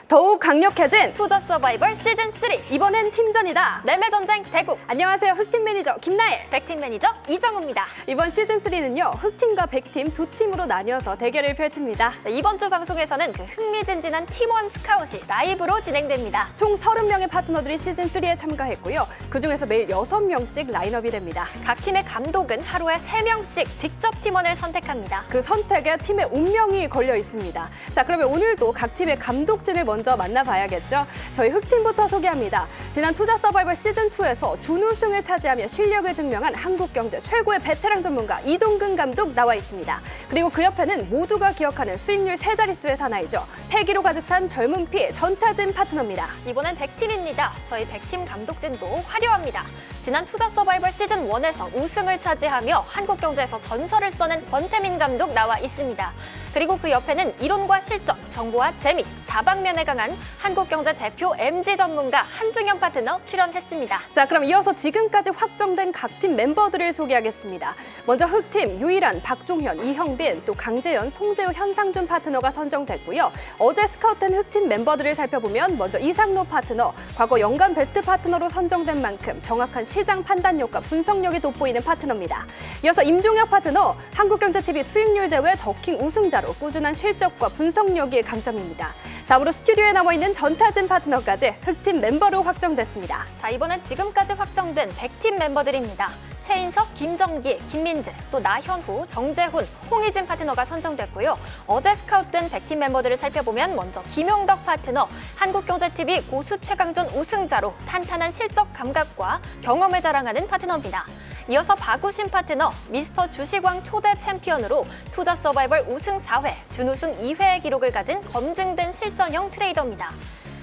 더욱 강력해진 투자 서바이벌 시즌3 이번엔 팀전이다. 매매전쟁 대국. 안녕하세요. 흑팀 매니저 김나일, 백팀 매니저 이정우입니다. 이번 시즌3는요 흑팀과 백팀 두 팀으로 나뉘어서 대결을 펼칩니다. 네, 이번 주 방송에서는 그 흥미진진한 팀원 스카웃이 라이브로 진행됩니다. 총 30명의 파트너들이 시즌3에 참가했고요. 그중에서 매일 6명씩 라인업이 됩니다. 각 팀의 감독은 하루에 3명씩 직접 팀원을 선택합니다. 그 선택에 팀의 운명이 걸려 있습니다. 자, 그러면 오늘도 각 팀의 감독진을 먼저 만나봐야겠죠. 저희 흑팀부터 소개합니다. 지난 투자 서바이벌 시즌2에서 준우승을 차지하며 실력을 증명한 한국경제 최고의 베테랑 전문가 이동근 감독 나와 있습니다. 그리고 그 옆에는 모두가 기억하는 수익률 3자릿수의 사나이죠. 패기로 가득 찬 젊은 피 전타진 파트너입니다. 이번엔 백팀입니다. 저희 백팀 감독진도 화려합니다. 지난 투자 서바이벌 시즌1에서 우승을 차지하며 한국경제에서 전설을 써낸 권태민 감독 나와 있습니다. 그리고 그 옆에는 이론과 실전, 정보와 재미, 다방면에 강한 한국경제 대표 MG 전문가 한중현 파트너 출연했습니다. 자, 그럼 이어서 지금까지 확정된 각 팀 멤버들을 소개하겠습니다. 먼저 흑팀 유일한 박종현, 이형빈, 또 강재현, 송재우, 현상준 파트너가 선정됐고요. 어제 스카우트된 흑팀 멤버들을 살펴보면 먼저 이상로 파트너, 과거 연간 베스트 파트너로 선정된 만큼 정확한 시장 판단력과 분석력이 돋보이는 파트너입니다. 이어서 임종혁 파트너, 한국경제TV 수익률 대회 더킹 우승자로 꾸준한 실적과 분석력이 강점입니다. 다음으로 스튜디오에 남아있는 전타진 파트너까지 흑팀 멤버로 확정됐습니다. 자, 이번엔 지금까지 확정된 100팀 멤버들입니다. 최인석, 김정기, 김민재, 또 나현후, 정재훈, 홍희진 파트너가 선정됐고요. 어제 스카웃된 100팀 멤버들을 살펴보면 먼저 김용덕 파트너, 한국경제TV 고수 최강전 우승자로 탄탄한 실적 감각과 경험을 자랑하는 파트너입니다. 이어서 박우신 파트너, 미스터 주식왕 초대 챔피언으로 투자 서바이벌 우승 4회, 준우승 2회의 기록을 가진 검증된 실전형 트레이더입니다.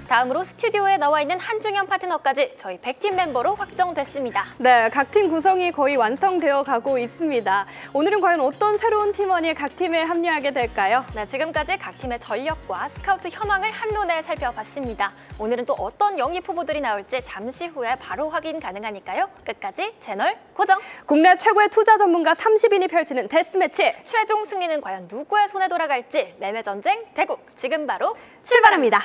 다음으로 스튜디오에 나와 있는 한중현 파트너까지 저희 100팀 멤버로 확정됐습니다. 네, 각 팀 구성이 거의 완성되어 가고 있습니다. 오늘은 과연 어떤 새로운 팀원이 각 팀에 합류하게 될까요? 네, 지금까지 각 팀의 전력과 스카우트 현황을 한눈에 살펴봤습니다. 오늘은 또 어떤 영입 후보들이 나올지 잠시 후에 바로 확인 가능하니까요. 끝까지 채널 고정! 국내 최고의 투자 전문가 30인이 펼치는 데스매치! 최종 승리는 과연 누구의 손에 돌아갈지 매매전쟁 대국! 지금 바로 출발합니다.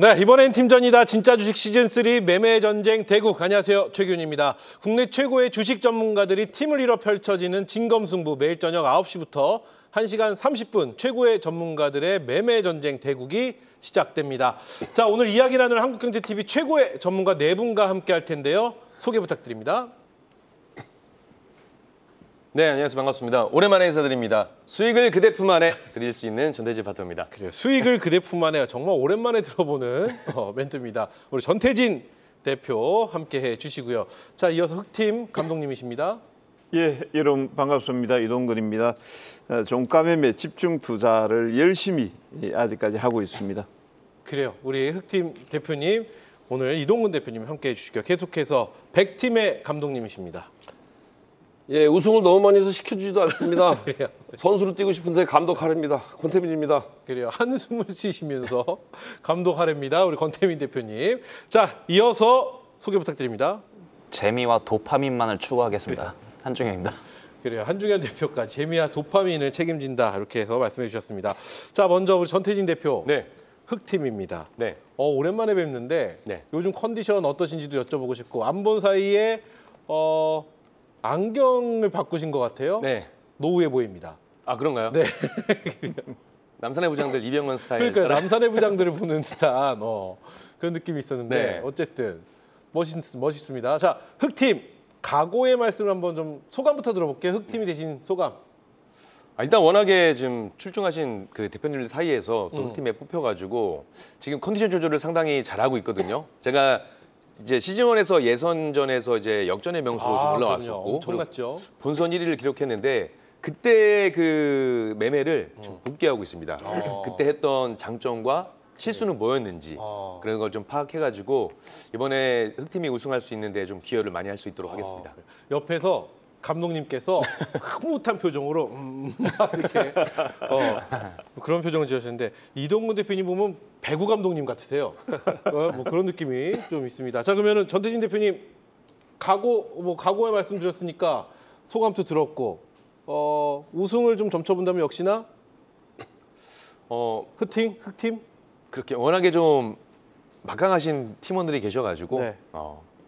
네, 이번엔 팀전이다. 진짜 주식 시즌3 매매전쟁 대국. 안녕하세요. 최규훈입니다. 국내 최고의 주식 전문가들이 팀을 이뤄 펼쳐지는 진검승부 매일 저녁 9시부터 1시간 30분 최고의 전문가들의 매매전쟁 대국이 시작됩니다. 자, 오늘 이야기 나눌 한국경제TV 최고의 전문가 4분과 함께 할 텐데요. 소개 부탁드립니다. 네, 안녕하세요. 반갑습니다. 오랜만에 인사드립니다. 수익을 그대 품 안에 드릴 수 있는 전태진 파트너입니다. 그래요. 수익을 그대 품 안에 정말 오랜만에 들어보는 멘트입니다. 우리 전태진 대표 함께 해주시고요. 자, 이어서 흑팀 감독님이십니다. 예, 여러분 반갑습니다. 이동근입니다. 종가 매매 집중 투자를 열심히 아직까지 하고 있습니다. 그래요. 우리 흑팀 대표님, 오늘 이동근 대표님 함께 해주시고요. 계속해서 100팀의 감독님이십니다. 예, 우승을 너무 많이 해서 시켜주지도 않습니다. 그래요. 선수로 뛰고 싶은데 감독하랍니다. 권태민입니다. 그래요. 한숨을 쉬시면서 감독하랍니다. 우리 권태민 대표님. 자, 이어서 소개 부탁드립니다. 재미와 도파민만을 추구하겠습니다. 한중현입니다. 그래요. 한중현 대표까지 재미와 도파민을 책임진다. 이렇게 해서 말씀해 주셨습니다. 자, 먼저 우리 전태진 대표. 네. 흑팀입니다. 네. 오랜만에 뵙는데 네. 요즘 컨디션 어떠신지도 여쭤보고 싶고 안 본 사이에 안경을 바꾸신 것 같아요. 네. 노후해 보입니다. 아, 그런가요? 네. 남산의 부장들 이병헌 스타일. 그러니까 남산의 부장들을 보는 듯한 그런 느낌이 있었는데 네. 어쨌든 멋있습니다. 자, 흑팀 각오의 말씀을 한번 좀 소감부터 들어볼게요. 흑팀이 되신 소감. 일단 워낙에 지금 출중하신 그 대표님들 사이에서 또 흑팀에 뽑혀가지고 지금 컨디션 조절을 상당히 잘하고 있거든요. 제가 이제 시즌1에서 예선전에서 이제 역전의 명수로 좀 올라왔었고 엄청났죠. 본선 1위를 기록했는데 그때 그 매매를 좀 복귀하고 있습니다. 그때 했던 장점과 실수는 뭐였는지 그런 걸 좀 파악해가지고 이번에 흑팀이 우승할 수 있는데 좀 기여를 많이 할 수 있도록 하겠습니다. 옆에서 감독님께서 흐뭇한 표정으로 막 이렇게 그런 표정을 지으셨는데 이동근 대표님 보면 배구 감독님 같으세요. 뭐 그런 느낌이 좀 있습니다. 자, 그러면은 전태진 대표님 각오의 말씀 드렸으니까 소감도 들었고 우승을 좀 점쳐본다면 역시나 흑팀? 그렇게 워낙에 좀 막강하신 팀원들이 계셔가지고 네.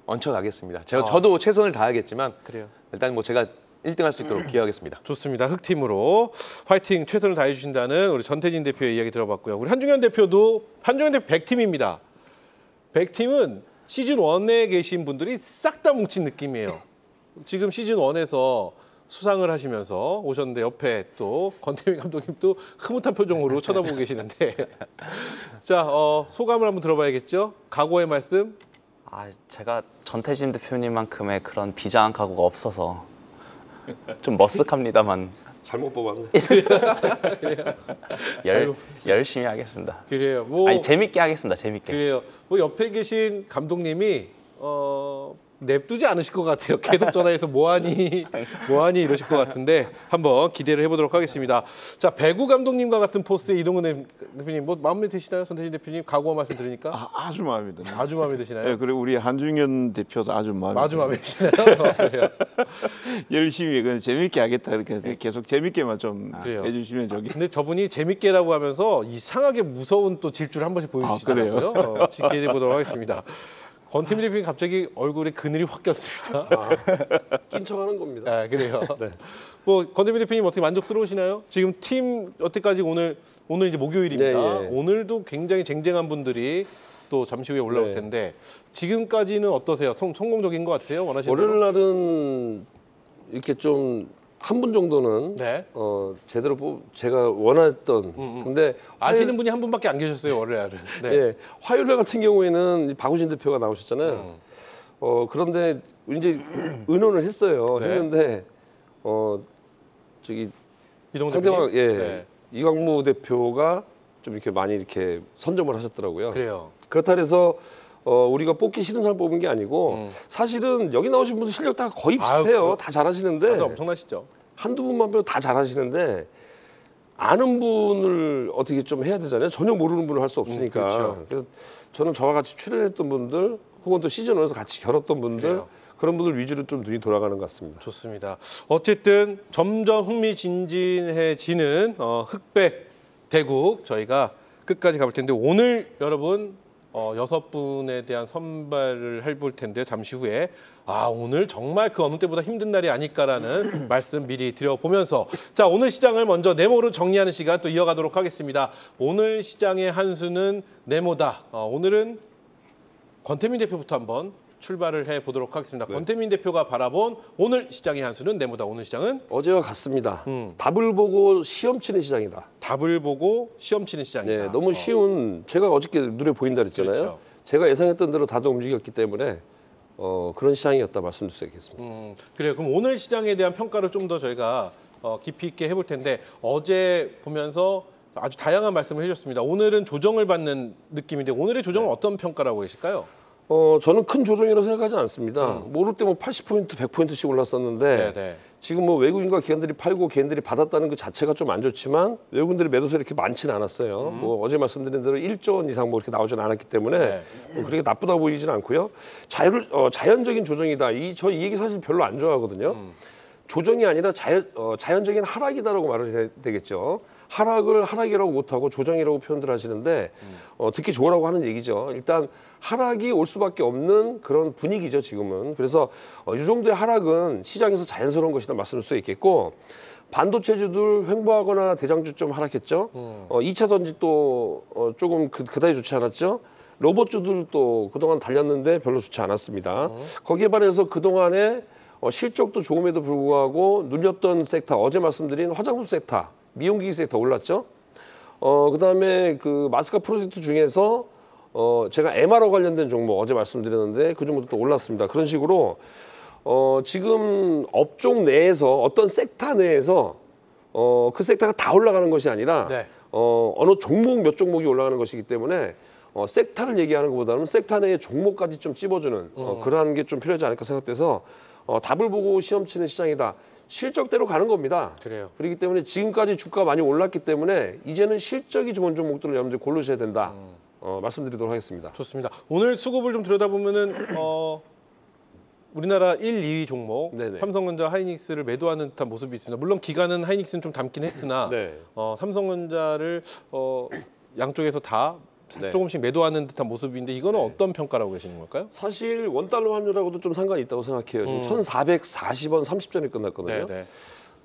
얹혀가겠습니다. 저도 최선을 다하겠지만 그래요. 일단 뭐 제가 1등 할 수 있도록 기여하겠습니다. 좋습니다. 흑팀으로 화이팅 최선을 다해 주신다는 우리 전태진 대표의 이야기 들어봤고요. 우리 한중현 대표 100팀입니다. 100팀은 시즌 1에 계신 분들이 싹 다 뭉친 느낌이에요. 지금 시즌 1에서 수상을 하시면서 오셨는데 옆에 또 권태민 감독님도 흐뭇한 표정으로 쳐다보고 계시는데 자, 소감을 한번 들어봐야겠죠? 각오의 말씀. 제가 전태진 대표님만큼의 그런 비장한 각오가 없어서 좀 머쓱합니다만 잘못 뽑았네. 열심히 하겠습니다. 그래요. 뭐 아니 재밌게 하겠습니다. 재밌게. 그래요. 뭐 옆에 계신 감독님이 냅두지 않으실 것 같아요. 계속 전화해서 뭐하니 이러실 것 같은데 한번 기대를 해보도록 하겠습니다. 자, 배구 감독님과 같은 포스의 이동근 대표님 뭐 마음에 드시나요? 전태진 대표님 각오 말씀 들으니까 아주 마음에 드네요. 아주 마음에 드시나요? 네, 그리고 우리 한중현 대표도 아주 마음에 드시나요? 그래요. 열심히 재밌게 하겠다 이렇게 계속 재밌게만 좀 그래요. 해주시면 저기. 근데 저분이 재밌게라고 하면서 이상하게 무서운 또 질주를 한 번씩 보여주시더라고요. 지켜해 보도록 하겠습니다. 권태민 대표님 갑자기 얼굴에 그늘이 확 꼈습니다. 낀 척하는 겁니다. 그래요. 네. 뭐 권태민 대표님 어떻게 만족스러우시나요? 지금 팀 여태까지 오늘 이제 목요일입니다. 네, 예. 오늘도 굉장히 쟁쟁한 분들이 또 잠시 후에 올라올 네. 텐데 지금까지는 어떠세요? 성공적인 것 같으세요? 원하시는 월요일 대로? 날은 이렇게 좀 한 분 정도는 네. 제대로 제가 원했던 근데 아시는 분이 한 분밖에 안 계셨어요, 월요일은. 네. 예, 화요일 날 같은 경우에는 이 박우신 대표가 나오셨잖아요. 그런데 이제 의논을 했어요. 네. 했는데 저기 이동 상대방 대표님? 예, 네. 이광무 대표가 좀 이렇게 많이 이렇게 선점을 하셨더라고요. 그래요. 그렇다 해서 우리가 뽑기 싫은 사람 뽑은 게 아니고 사실은 여기 나오신 분들 실력 다 거의 비슷해요. 다 잘하시는데 다들 엄청나시죠? 한두 분만 빼고 다 잘하시는데 아는 분을 어떻게 좀 해야 되잖아요. 전혀 모르는 분을 할 수 없으니까. 그렇죠. 그래서 저는 저와 같이 출연했던 분들 혹은 또 시즌1에서 같이 겨뤘던 분들 그래요. 그런 분들 위주로 좀 눈이 돌아가는 것 같습니다. 좋습니다. 어쨌든 점점 흥미진진해지는 흑백 대국 저희가 끝까지 가볼 텐데 오늘 여러분 6분에 대한 선발을 해볼 텐데 잠시 후에 오늘 정말 그 어느 때보다 힘든 날이 아닐까라는 말씀 미리 드려보면서 자, 오늘 시장을 먼저 네모로 정리하는 시간 또 이어가도록 하겠습니다. 오늘 시장의 한 수는 네모다. 오늘은 권태민 대표부터 한번 출발을 해보도록 하겠습니다. 권태민 대표가 바라본 오늘 시장의 한 수는 네모다. 오늘 시장은 어제와 같습니다. 답을 보고 시험 치는 시장이다. 답을 보고 시험 치는 시장이다. 네, 너무 쉬운 제가 어저께 눈에 보인다 그랬잖아요. 그렇죠. 제가 예상했던 대로 다들 움직였기 때문에 그런 시장이었다 말씀드리겠습니다. 그래요. 그럼 오늘 시장에 대한 평가를 좀 더 저희가 깊이 있게 해볼 텐데 어제 보면서 아주 다양한 말씀을 해주셨습니다. 오늘은 조정을 받는 느낌인데 오늘의 조정은 어떤 평가라고 계실까요? 저는 큰 조정이라고 생각하지 않습니다. 모를 때 뭐 80포인트, 100포인트씩 올랐었는데 네. 지금 뭐 외국인과 기관들이 팔고 개인들이 받았다는 그 자체가 좀 안 좋지만 외국인들의 매도세 이렇게 많지는 않았어요. 뭐 어제 말씀드린 대로 1조 원 이상 뭐 이렇게 나오지는 않았기 때문에 뭐 그렇게 나쁘다 보이지는 않고요. 자연적인 조정이다. 저 이 얘기 사실 별로 안 좋아하거든요. 조정이 아니라 자연적인 하락이다라고 말을 해야 되겠죠. 하락을 하락이라고 못하고 조정이라고 표현들 하시는데 듣기 좋으라고 하는 얘기죠. 일단 하락이 올 수밖에 없는 그런 분위기죠, 지금은. 그래서 이 정도의 하락은 시장에서 자연스러운 것이다 말씀을 수 있겠고 반도체주들 횡보하거나 대장주 좀 하락했죠. 2차 전지 또 조금 그다지 좋지 않았죠. 로봇주들도 그동안 달렸는데 별로 좋지 않았습니다. 거기에 반해서 그동안에 실적도 좋음에도 불구하고 눌렸던 섹터, 어제 말씀드린 화장품 섹터, 미용기기 섹터 올랐죠. 그다음에 그 마스크 프로젝트 중에서 제가 MRO 관련된 종목 어제 말씀드렸는데 그 종목도 또 올랐습니다. 그런 식으로 지금 업종 내에서 어떤 섹터 내에서 그 섹터가 다 올라가는 것이 아니라 어느 종목 몇 종목이 올라가는 것이기 때문에 섹터를 얘기하는 것보다는 섹터 내의 종목까지 좀 찝어주는 그러한 게 좀 필요하지 않을까 생각돼서 답을 보고 시험 치는 시장이다. 실적대로 가는 겁니다. 그래요. 그렇기 때문에 지금까지 주가 많이 올랐기 때문에 이제는 실적이 좋은 종목들을 여러분들 고르셔야 된다. 말씀드리도록 하겠습니다. 좋습니다. 오늘 수급을 좀 들여다보면은 우리나라 1, 2위 종목 네네. 삼성전자, 하이닉스를 매도하는 듯한 모습이 있습니다. 물론 기간은 하이닉스는 좀 담긴 했으나 네. 삼성전자를 양쪽에서 다 네. 조금씩 매도하는 듯한 모습인데 이거는 어떤 평가라고 계시는 걸까요? 사실 원달러 환율하고도 좀 상관이 있다고 생각해요. 지금 1,440원 30전에 끝났거든요. 네.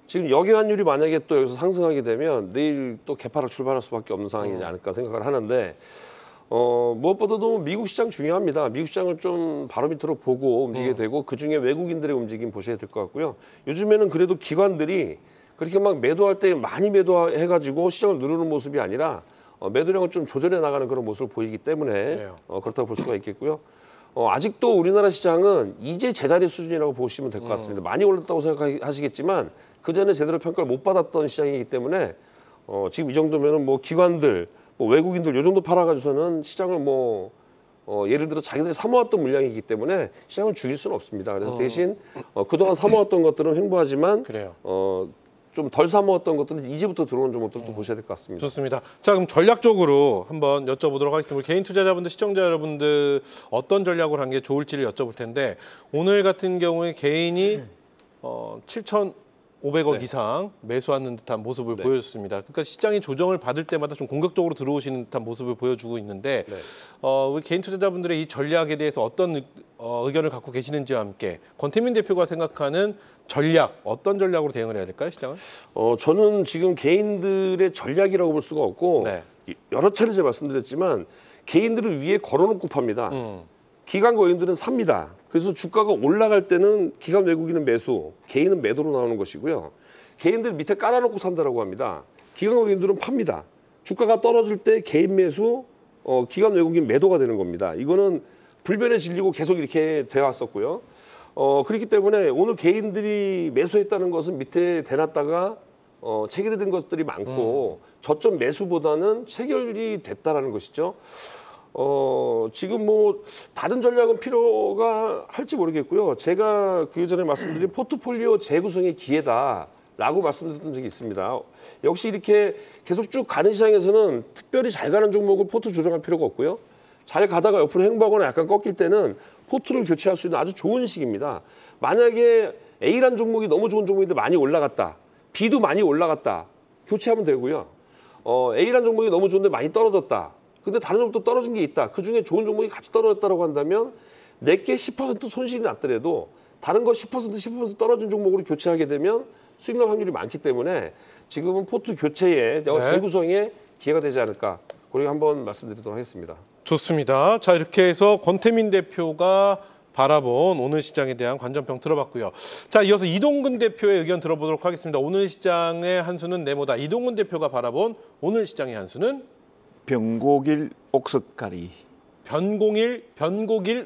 지금 여기 환율이 만약에 또 여기서 상승하게 되면 내일 또 개파락 출발할 수밖에 없는 상황이지 않을까 생각을 하는데 무엇보다도 미국 시장 중요합니다. 미국 시장을 좀 바로 밑으로 보고 움직이게 되고 그중에 외국인들의 움직임 보셔야 될 것 같고요. 요즘에는 그래도 기관들이 그렇게 막 매도할 때 많이 매도해가지고 시장을 누르는 모습이 아니라 매도량을 좀 조절해 나가는 그런 모습을 보이기 때문에 그렇다고 볼 수가 있겠고요. 아직도 우리나라 시장은 이제 제자리 수준이라고 보시면 될 것 같습니다. 많이 올랐다고 생각하시겠지만 그 전에 제대로 평가를 못 받았던 시장이기 때문에 지금 이 정도면은 뭐 기관들, 뭐 외국인들 요 정도 팔아가지고서는 시장을 예를 들어 자기들이 사모았던 물량이기 때문에 시장을 죽일 수는 없습니다. 그래서 대신 그동안 사모았던 것들은 횡보하지만 그래요. 좀 덜 사모았던 것들은 이제부터 들어오는 종목들도 보셔야 될 것 같습니다. 좋습니다. 자, 그럼 전략적으로 한번 여쭤보도록 하겠습니다. 개인 투자자분들, 시청자 여러분들 어떤 전략을 한 게 좋을지를 여쭤볼 텐데 오늘 같은 경우에 개인이 7,500억 이상 매수하는 듯한 모습을 보여줬습니다. 그러니까 시장이 조정을 받을 때마다 좀 공격적으로 들어오시는 듯한 모습을 보여주고 있는데 우리 개인 투자자분들의 이 전략에 대해서 어떤 의견을 갖고 계시는지와 함께 권태민 대표가 생각하는 전략, 어떤 전략으로 대응을 해야 될까요, 시장은? 저는 지금 개인들의 전략이라고 볼 수가 없고 여러 차례 제가 말씀드렸지만 개인들을 위에 걸어놓고 팝니다. 기관 고인들은 삽니다. 그래서 주가가 올라갈 때는 기관 외국인은 매수, 개인은 매도로 나오는 것이고요. 개인들 밑에 깔아놓고 산다라고 합니다. 기관 고인들은 팝니다. 주가가 떨어질 때 개인 매수, 기관 외국인 매도가 되는 겁니다. 이거는 불변의 진리고 계속 이렇게 되어 왔었고요. 그렇기 때문에 오늘 개인들이 매수했다는 것은 밑에 대놨다가 체결이 된 것들이 많고 저점 매수보다는 체결이 됐다라는 것이죠. 지금 뭐 다른 전략은 필요가 할지 모르겠고요. 제가 그 전에 말씀드린 포트폴리오 재구성의 기회다라고 말씀드렸던 적이 있습니다. 역시 이렇게 계속 쭉 가는 시장에서는 특별히 잘 가는 종목을 포트 조정할 필요가 없고요. 잘 가다가 옆으로 횡보하거나 약간 꺾일 때는 포트를 교체할 수 있는 아주 좋은 시기입니다. 만약에 A라는 종목이 너무 좋은 종목인데 많이 올라갔다. B도 많이 올라갔다. 교체하면 되고요. A라는 종목이 너무 좋은데 많이 떨어졌다. 근데 다른 종목도 떨어진 게 있다. 그중에 좋은 종목이 같이 떨어졌다고 한다면 내게 10% 손실이 났더라도 다른 거 10%, 15% 떨어진 종목으로 교체하게 되면 수익 날 확률이 많기 때문에 지금은 포트 교체에 재구성에 기회가 되지 않을까. 그리고 한번 말씀드리도록 하겠습니다. 좋습니다. 자, 이렇게 해서 권태민 대표가 바라본 오늘 시장에 대한 관전평 들어봤고요. 자, 이어서 이동근 대표의 의견 들어보도록 하겠습니다. 오늘 시장의 한 수는 네모다. 이동근 대표가 바라본 오늘 시장의 한 수는 병곡일 옥석가리. 변곡일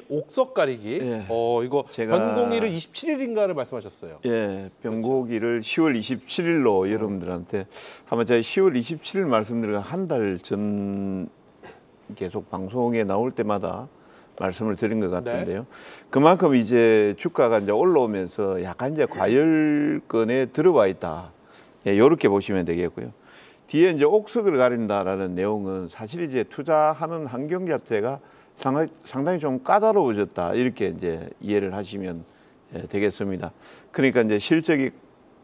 옥석 가리기. 이거 변곡일은 27일인가를 말씀하셨어요. 예, 병곡일을 10월 27일로 여러분들한테 아마 제가 10월 27일 말씀드린 한 달 전 계속 방송에 나올 때마다 말씀을 드린 것 같은데요. 그만큼 이제 주가가 이제 올라오면서 약간 이제 과열권에 들어와 있다. 예, 이렇게 보시면 되겠고요. 뒤에 이제 옥석을 가린다라는 내용은 사실 이제 투자하는 환경 자체가 상당히 좀 까다로워졌다. 이렇게 이제 이해를 하시면 되겠습니다. 그러니까 이제 실적이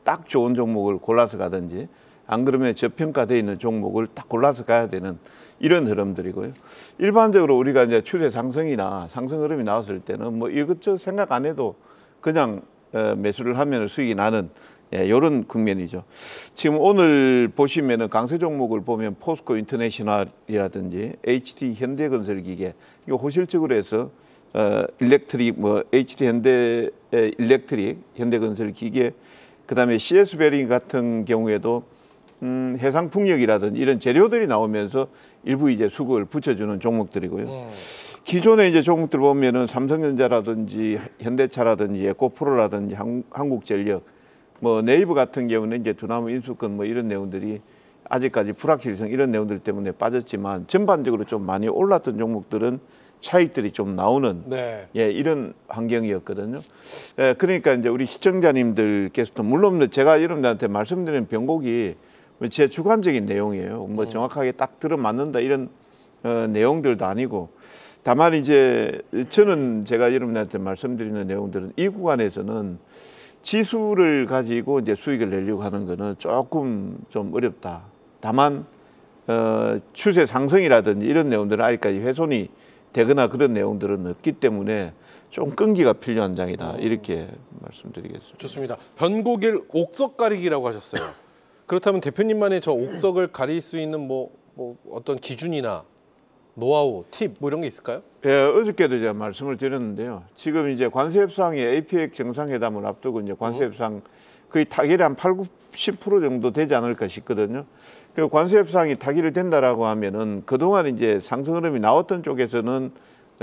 딱 좋은 종목을 골라서 가든지 안 그러면 저평가되어 있는 종목을 딱 골라서 가야 되는 이런 흐름들이고요. 일반적으로 우리가 이제 추세 상승이나 상승 흐름이 나왔을 때는 뭐 이것저것 생각 안 해도 그냥 매수를 하면 수익이 나는 이런 국면이죠. 지금 오늘 보시면은 강세 종목을 보면 포스코 인터내셔널이라든지 HT 현대건설기계 이거 호실적으로 해서 일렉트릭 뭐 HT 현대 일렉트릭 현대건설기계 그다음에 CS 베링 같은 경우에도 해상풍력이라든지 이런 재료들이 나오면서 일부 이제 수급을 붙여주는 종목들이고요. 기존의 이제 종목들 보면은 삼성전자라든지 현대차라든지 에코프로라든지 한국전력 뭐 네이버 같은 경우는 이제 두나무 인수권 뭐 이런 내용들이 아직까지 불확실성 이런 내용들 때문에 빠졌지만 전반적으로 좀 많이 올랐던 종목들은 차익들이 좀 나오는 네. 예, 이런 환경이었거든요. 예, 그러니까 이제 우리 시청자님들께서도 물론 제가 여러분들한테 말씀드리는 변곡이 제 주관적인 내용이에요. 뭐 정확하게 딱 들어맞는다 이런 내용들도 아니고 다만 이제 저는 제가 여러분들한테 말씀드리는 내용들은 이 구간에서는 지수를 가지고 이제 수익을 내려고 하는 거는 조금 좀 어렵다. 다만 추세 상승이라든지 이런 내용들은 아직까지 훼손이 되거나 그런 내용들은 없기 때문에 좀 끈기가 필요한 장이다. 이렇게 말씀드리겠습니다. 좋습니다. 변곡일 옥석 가리기라고 하셨어요. 그렇다면 대표님만의 저 옥석을 가릴 수 있는 뭐 어떤 기준이나 노하우, 팁 뭐 이런 게 있을까요? 예, 어저께도 제가 말씀을 드렸는데요. 지금 이제 관세협상이 APEC 정상회담을 앞두고 이제 관세협상 거의 타결이 한 80% 정도 되지 않을까 싶거든요. 그 관세협상이 타결이 된다라고 하면은 그동안 이제 상승 흐름이 나왔던 쪽에서는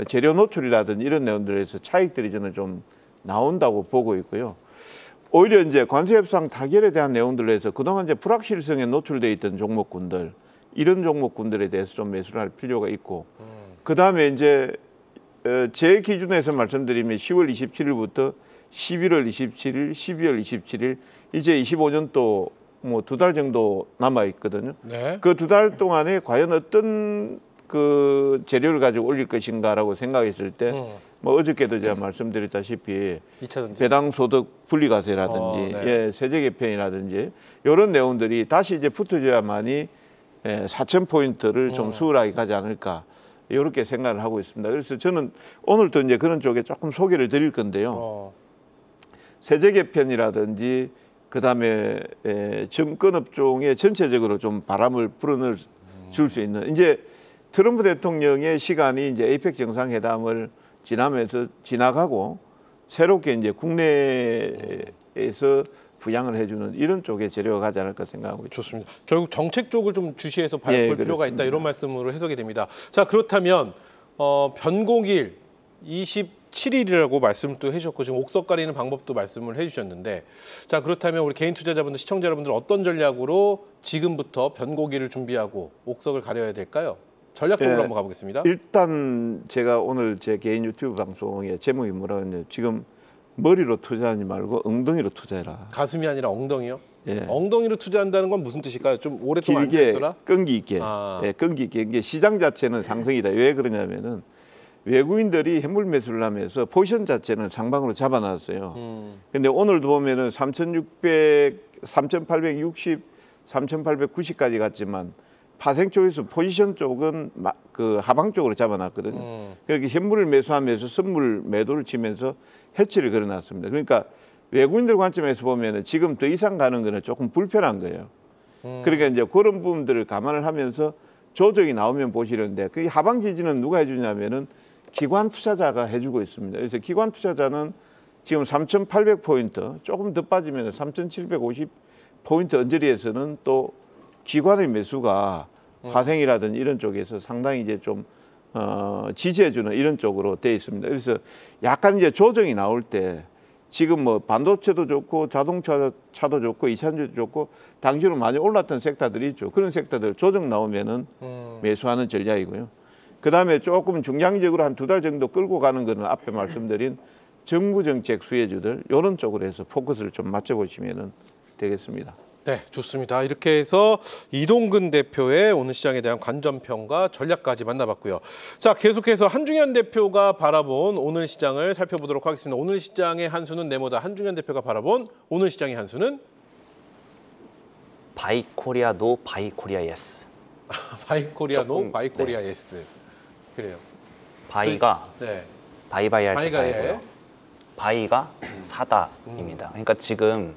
재료 노출이라든지 이런 내용들에서 차익들이 저는 좀 나온다고 보고 있고요. 오히려 이제 관세협상 타결에 대한 내용들로 해서 그동안 이제 불확실성에 노출돼 있던 종목군들 이런 종목군들에 대해서 좀 매수를 할 필요가 있고 그 다음에 이제 제 기준에서 말씀드리면 10월 27일부터 11월 27일, 12월 27일 이제 25년도 뭐 2달 정도 남아 있거든요. 네. 그 2달 동안에 과연 어떤 그 재료를 가지고 올릴 것인가라고 생각했을 때 뭐 어저께도 제가 말씀드렸다시피 2차전지. 배당 소득 분리과세라든지 네. 예, 세제 개편이라든지 이런 내용들이 다시 이제 붙어줘야만이 4,000포인트를 좀 수월하게 가지 않을까 이렇게 생각을 하고 있습니다. 그래서 저는 오늘도 이제 그런 쪽에 조금 소개를 드릴 건데요. 세제 개편이라든지 그다음에 증권업종에 전체적으로 좀 바람을 불어넣을 줄 수 있는 이제 트럼프 대통령의 시간이 이제 APEC 정상회담을 지나가고 새롭게 이제 국내에서 부양을 해주는 이런 쪽에 재료가 가지 않을까 생각하고 있습니다. 좋습니다. 결국 정책 쪽을 좀 주시해서 볼 예, 필요가 그렇습니다. 있다 이런 말씀으로 해석이 됩니다. 자 그렇다면 변곡일 27일이라고 말씀을 또 해주셨고 지금 옥석 가리는 방법도 말씀을 해주셨는데 자 그렇다면 우리 개인 투자자분들 시청자 여러분들 어떤 전략으로 지금부터 변곡일을 준비하고 옥석을 가려야 될까요? 전략적으로 예, 한번 가보겠습니다. 일단 제가 오늘 제 개인 유튜브 방송의 제목이 뭐라고 했냐면 지금 머리로 투자하지 말고 엉덩이로 투자해라. 가슴이 아니라 엉덩이요? 예. 엉덩이로 투자한다는 건 무슨 뜻일까요? 좀 오랫동안 길게 앉아있어라? 끈기 있게 예, 끈기 있게 이게 시장 자체는 상승이다. 왜 그러냐면은 외국인들이 해물 매수를 하면서 포지션 자체는 상방으로 잡아놨어요. 근데 오늘도 보면은 3,600, 3,860, 3,890까지 갔지만 파생 쪽에서 포지션 쪽은 그 하방 쪽으로 잡아놨거든요. 그렇게 현물을 매수하면서 선물 매도를 치면서 해치를 걸어놨습니다. 그러니까 외국인들 관점에서 보면은 지금 더 이상 가는 거는 조금 불편한 거예요. 그러니까 이제 그런 부분들을 감안을 하면서 조정이 나오면 보시는데 그 하방 지지는 누가 해주냐면은 기관 투자자가 해주고 있습니다. 그래서 기관 투자자는 지금 3,800포인트 조금 더 빠지면 3,750포인트 언저리에서는 또 기관의 매수가 화생이라든지 이런 쪽에서 상당히 이제 좀 지지해주는 이런 쪽으로 되어 있습니다. 그래서 약간 이제 조정이 나올 때 지금 뭐 반도체도 좋고 자동차도 좋고 이차전지도 좋고 당시로 많이 올랐던 섹터들이 있죠. 그런 섹터들 조정 나오면은 매수하는 전략이고요. 그 다음에 조금 중장기적으로 한 2달 정도 끌고 가는 거는 앞에 말씀드린 정부 정책 수혜주들 이런 쪽으로 해서 포커스를 좀 맞춰보시면 되겠습니다. 네, 좋습니다. 이렇게 해서 이동근 대표의 오늘 시장에 대한 관전평가 전략까지 만나봤고요. 자, 계속해서 한중현 대표가 바라본 오늘 시장을 살펴보도록 하겠습니다. 오늘 시장의 한 수는 네모다. 한중현 대표가 바라본 오늘 시장의 한 수는 바이 코리아 노 바이 코리아 예스. 바이 코리아 노, 조금, 바이 코리아 예스. 그래요. 바이가 네. 바이바이 할 때 바이가 바이고요. 예. 바이가 사다입니다. 그러니까 지금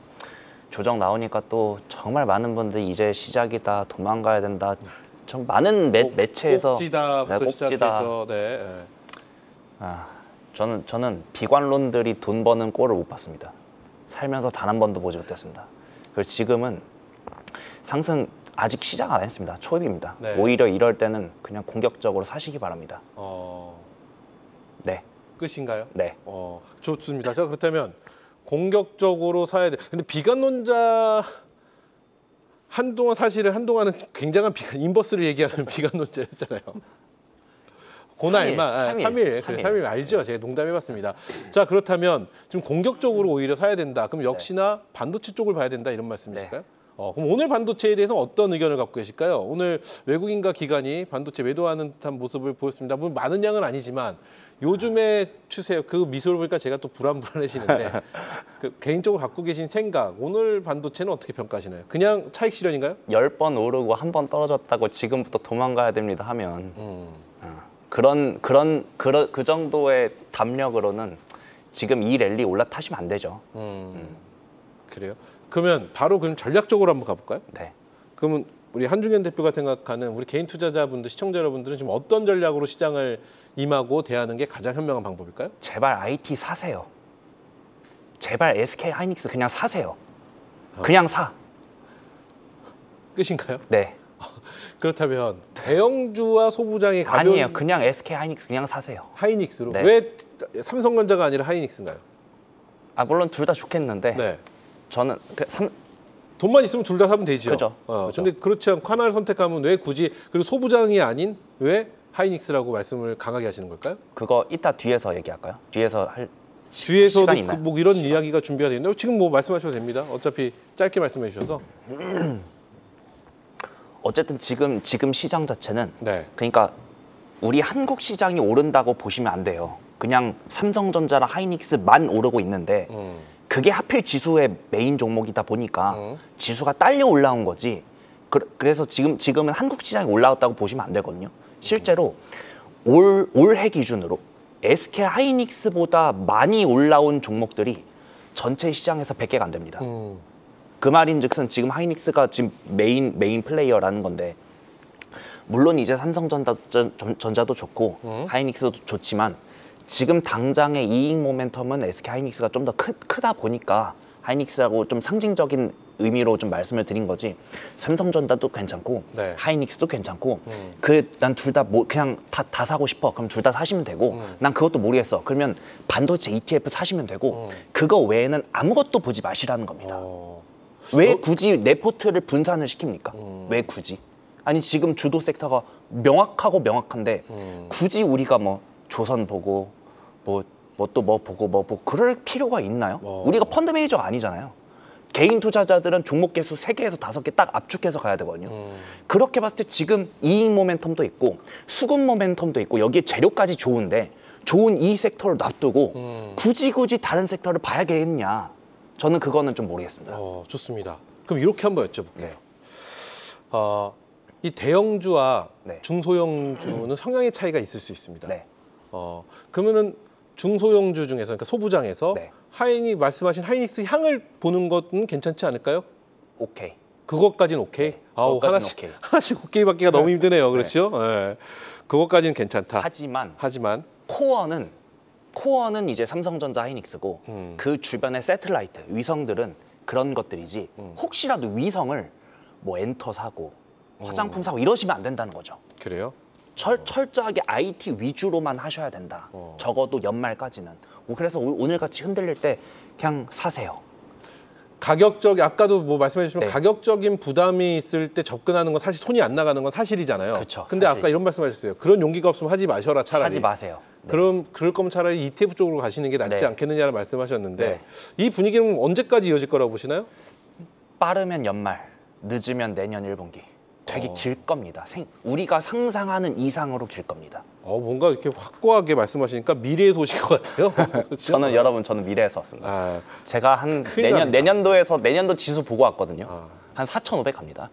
조정 나오니까 또 정말 많은 분들이 이제 시작이다, 도망가야 된다. 좀 많은 매체에서 꼭지다부터 꼭지다. 시작해서 네. 네. 저는 비관론들이 돈 버는 꼴을 못 봤습니다. 살면서 단 한 번도 보지 못했습니다. 그래서 지금은 상승 아직 시작 안 했습니다. 초입입니다. 네. 오히려 이럴 때는 그냥 공격적으로 사시기 바랍니다. 네, 끝인가요? 네. 좋습니다. 자, 그렇다면 공격적으로 사야 돼. 근데 비관론자 한동안은 굉장한 인버스를 얘기하는 비관론자였잖아요. 그날만 3일, 3일, 그래, 3일 알죠? 제가 농담해봤습니다. 자, 그렇다면 좀 공격적으로 오히려 사야 된다. 그럼 역시나 반도체 쪽을 봐야 된다 이런 말씀이실까요? 그럼 오늘 반도체에 대해서 어떤 의견을 갖고 계실까요? 오늘 외국인과 기관이 반도체 매도하는 듯한 모습을 보였습니다. 물론 많은 양은 아니지만 요즘의 추세, 그 미소를 보니까 제가 또 불안해지는데 그 개인적으로 갖고 계신 생각, 오늘 반도체는 어떻게 평가하시나요? 그냥 차익 실현인가요? 10번 오르고 한 번 떨어졌다고 지금부터 도망가야 됩니다 하면 그 정도의 담력으로는 지금 이 랠리 올라타시면 안 되죠. 그래요? 그러면 바로 그럼 전략적으로 한번 가볼까요? 네. 그러면 우리 한중현 대표가 생각하는 우리 개인 투자자분들, 시청자 여러분들은 지금 어떤 전략으로 시장을 임하고 대하는 게 가장 현명한 방법일까요? 제발 IT 사세요. 제발 SK 하이닉스 그냥 사세요. 그냥 사. 끝인가요? 네. 그렇다면 대형주와 소부장이 가벼운 아니에요. 그냥 SK 하이닉스 그냥 사세요. 하이닉스로 네. 왜 삼성전자가 아니라 하이닉스인가요? 아 물론 둘 다 좋겠는데 네. 저는 돈만 있으면 둘 다 사면 되죠. 그죠. 그죠. 근데 그렇지 않고 하나를 선택하면 왜 굳이 그리고 소부장이 아닌 왜 하이닉스라고 말씀을 강하게 하시는 걸까요? 그거 이따 뒤에서 얘기할까요? 뒤에서 할 뒤에서도 시간 있나요? 뭐 이런 이야기가 준비가 되어 있는데 지금 뭐 말씀하셔도 됩니다. 어차피 짧게 말씀해 주셔서. 어쨌든 지금 시장 자체는 네. 그러니까 우리 한국 시장이 오른다고 보시면 안 돼요. 그냥 삼성전자랑 하이닉스만 오르고 있는데 그게 하필 지수의 메인 종목이다 보니까 지수가 딸려 올라온 거지. 그래서 지금은 한국 시장이 올라왔다고 보시면 안 되거든요. 실제로 올해 기준으로 SK 하이닉스보다 많이 올라온 종목들이 전체 시장에서 100개가 안 됩니다. 그 말인즉슨 지금 하이닉스가 지금 메인 플레이어라는 건데 물론 이제 삼성전자도 좋고 하이닉스도 좋지만 지금 당장의 이익 모멘텀은 SK 하이닉스가 좀 더 크다 보니까 하이닉스하고 좀 상징적인 의미로 좀 말씀을 드린 거지. 삼성전자도 괜찮고 네. 하이닉스도 괜찮고 난 둘 다 그냥 다 사고 싶어. 그럼 둘 다 사시면 되고 난 그것도 모르겠어. 그러면 반도체 ETF 사시면 되고 그거 외에는 아무것도 보지 마시라는 겁니다. 왜 굳이 내 포트를 분산을 시킵니까? 왜 굳이? 아니 지금 주도 섹터가 명확한데 굳이 우리가 뭐 조선 보고 뭐 또 뭐 보고 그럴 필요가 있나요? 우리가 펀드 매니저가 아니잖아요. 개인 투자자들은 종목 개수 3개에서 5개 딱 압축해서 가야 되거든요. 그렇게 봤을 때 지금 이익 모멘텀도 있고 수급 모멘텀도 있고 여기에 재료까지 좋은데 좋은 이 섹터를 놔두고 굳이 다른 섹터를 봐야겠냐? 저는 그거는 좀 모르겠습니다. 좋습니다. 그럼 이렇게 한번 여쭤볼게요. 네. 이 대형주와 네. 중소형주는 성향의 차이가 있을 수 있습니다. 네. 그러면은 중소형주 중에서 그러니까 소부장에서 네. 말씀하신 하이닉스 향을 보는 것은 괜찮지 않을까요? 오케이. 그것까지는 오케이. 네, 아우 그것까지는 하나씩 오케이. 하나씩 오케이 받기가 너무 힘드네요. 그렇죠? 네. 그것까지는 괜찮다. 하지만 코어는 이제 삼성전자 하이닉스고 그 주변의 새틀라이트 위성들은 그런 것들이지 혹시라도 위성을 뭐 엔터 사고 화장품 사고 이러시면 안 된다는 거죠. 그래요? 철저하게 IT 위주로만 하셔야 된다. 적어도 연말까지는. 그래서 오늘 같이 흔들릴 때 그냥 사세요. 가격적 아까도 뭐 말씀해 주시면 네. 가격적인 부담이 있을 때 접근하는 건 사실 손이 안 나가는 건 사실이잖아요. 그쵸, 근데 아까 사실이죠. 이런 말씀하셨어요. 그런 용기가 없으면 하지 마셔라 차라리. 하지 마세요. 네. 그럴 거면 차라리 ETF 쪽으로 가시는 게 낫지 네. 않겠느냐를 말씀하셨는데 네. 이 분위기는 언제까지 이어질 거라고 보시나요? 빠르면 연말, 늦으면 내년 1분기. 되게 길 겁니다. 우리가 상상하는 이상으로 길 겁니다. 뭔가 이렇게 확고하게 말씀하시니까 미래의 소식 것 같아요. 그렇죠? 저는 미래에서 왔습니다. 아, 제가 한 큰일 납니다. 내년도 지수 보고 왔거든요. 한 4,500 갑니다.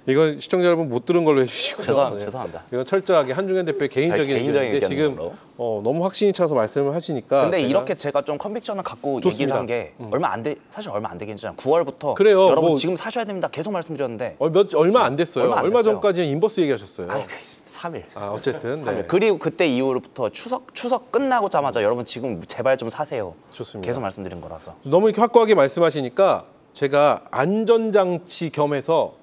이건 시청자 여러분 못 들은 걸로 해주시고요. 죄송합니다. 이건 철저하게 한중현 대표의 개인적인 의견인데 의견인 지금 걸로. 너무 확신이 차서 말씀을 하시니까. 근데 이렇게 제가 좀 컨빅션을 갖고 좋습니다. 얘기를 한 게 사실 얼마 안 되긴 했잖아요. 9월부터 그래요. 여러분 뭐- 지금 사셔야 됩니다. 계속 말씀드렸는데 얼마 안 됐어요. 얼마 안 얼마 됐어요. 전까지는 인버스 얘기하셨어요. 3일. 어쨌든 네. 그리고 그때 이후로부터 추석 끝나고자마자 여러분 지금 제발 좀 사세요. 좋습니다. 계속 말씀드린 거라서. 너무 이렇게 확고하게 말씀하시니까 제가 안전장치 겸해서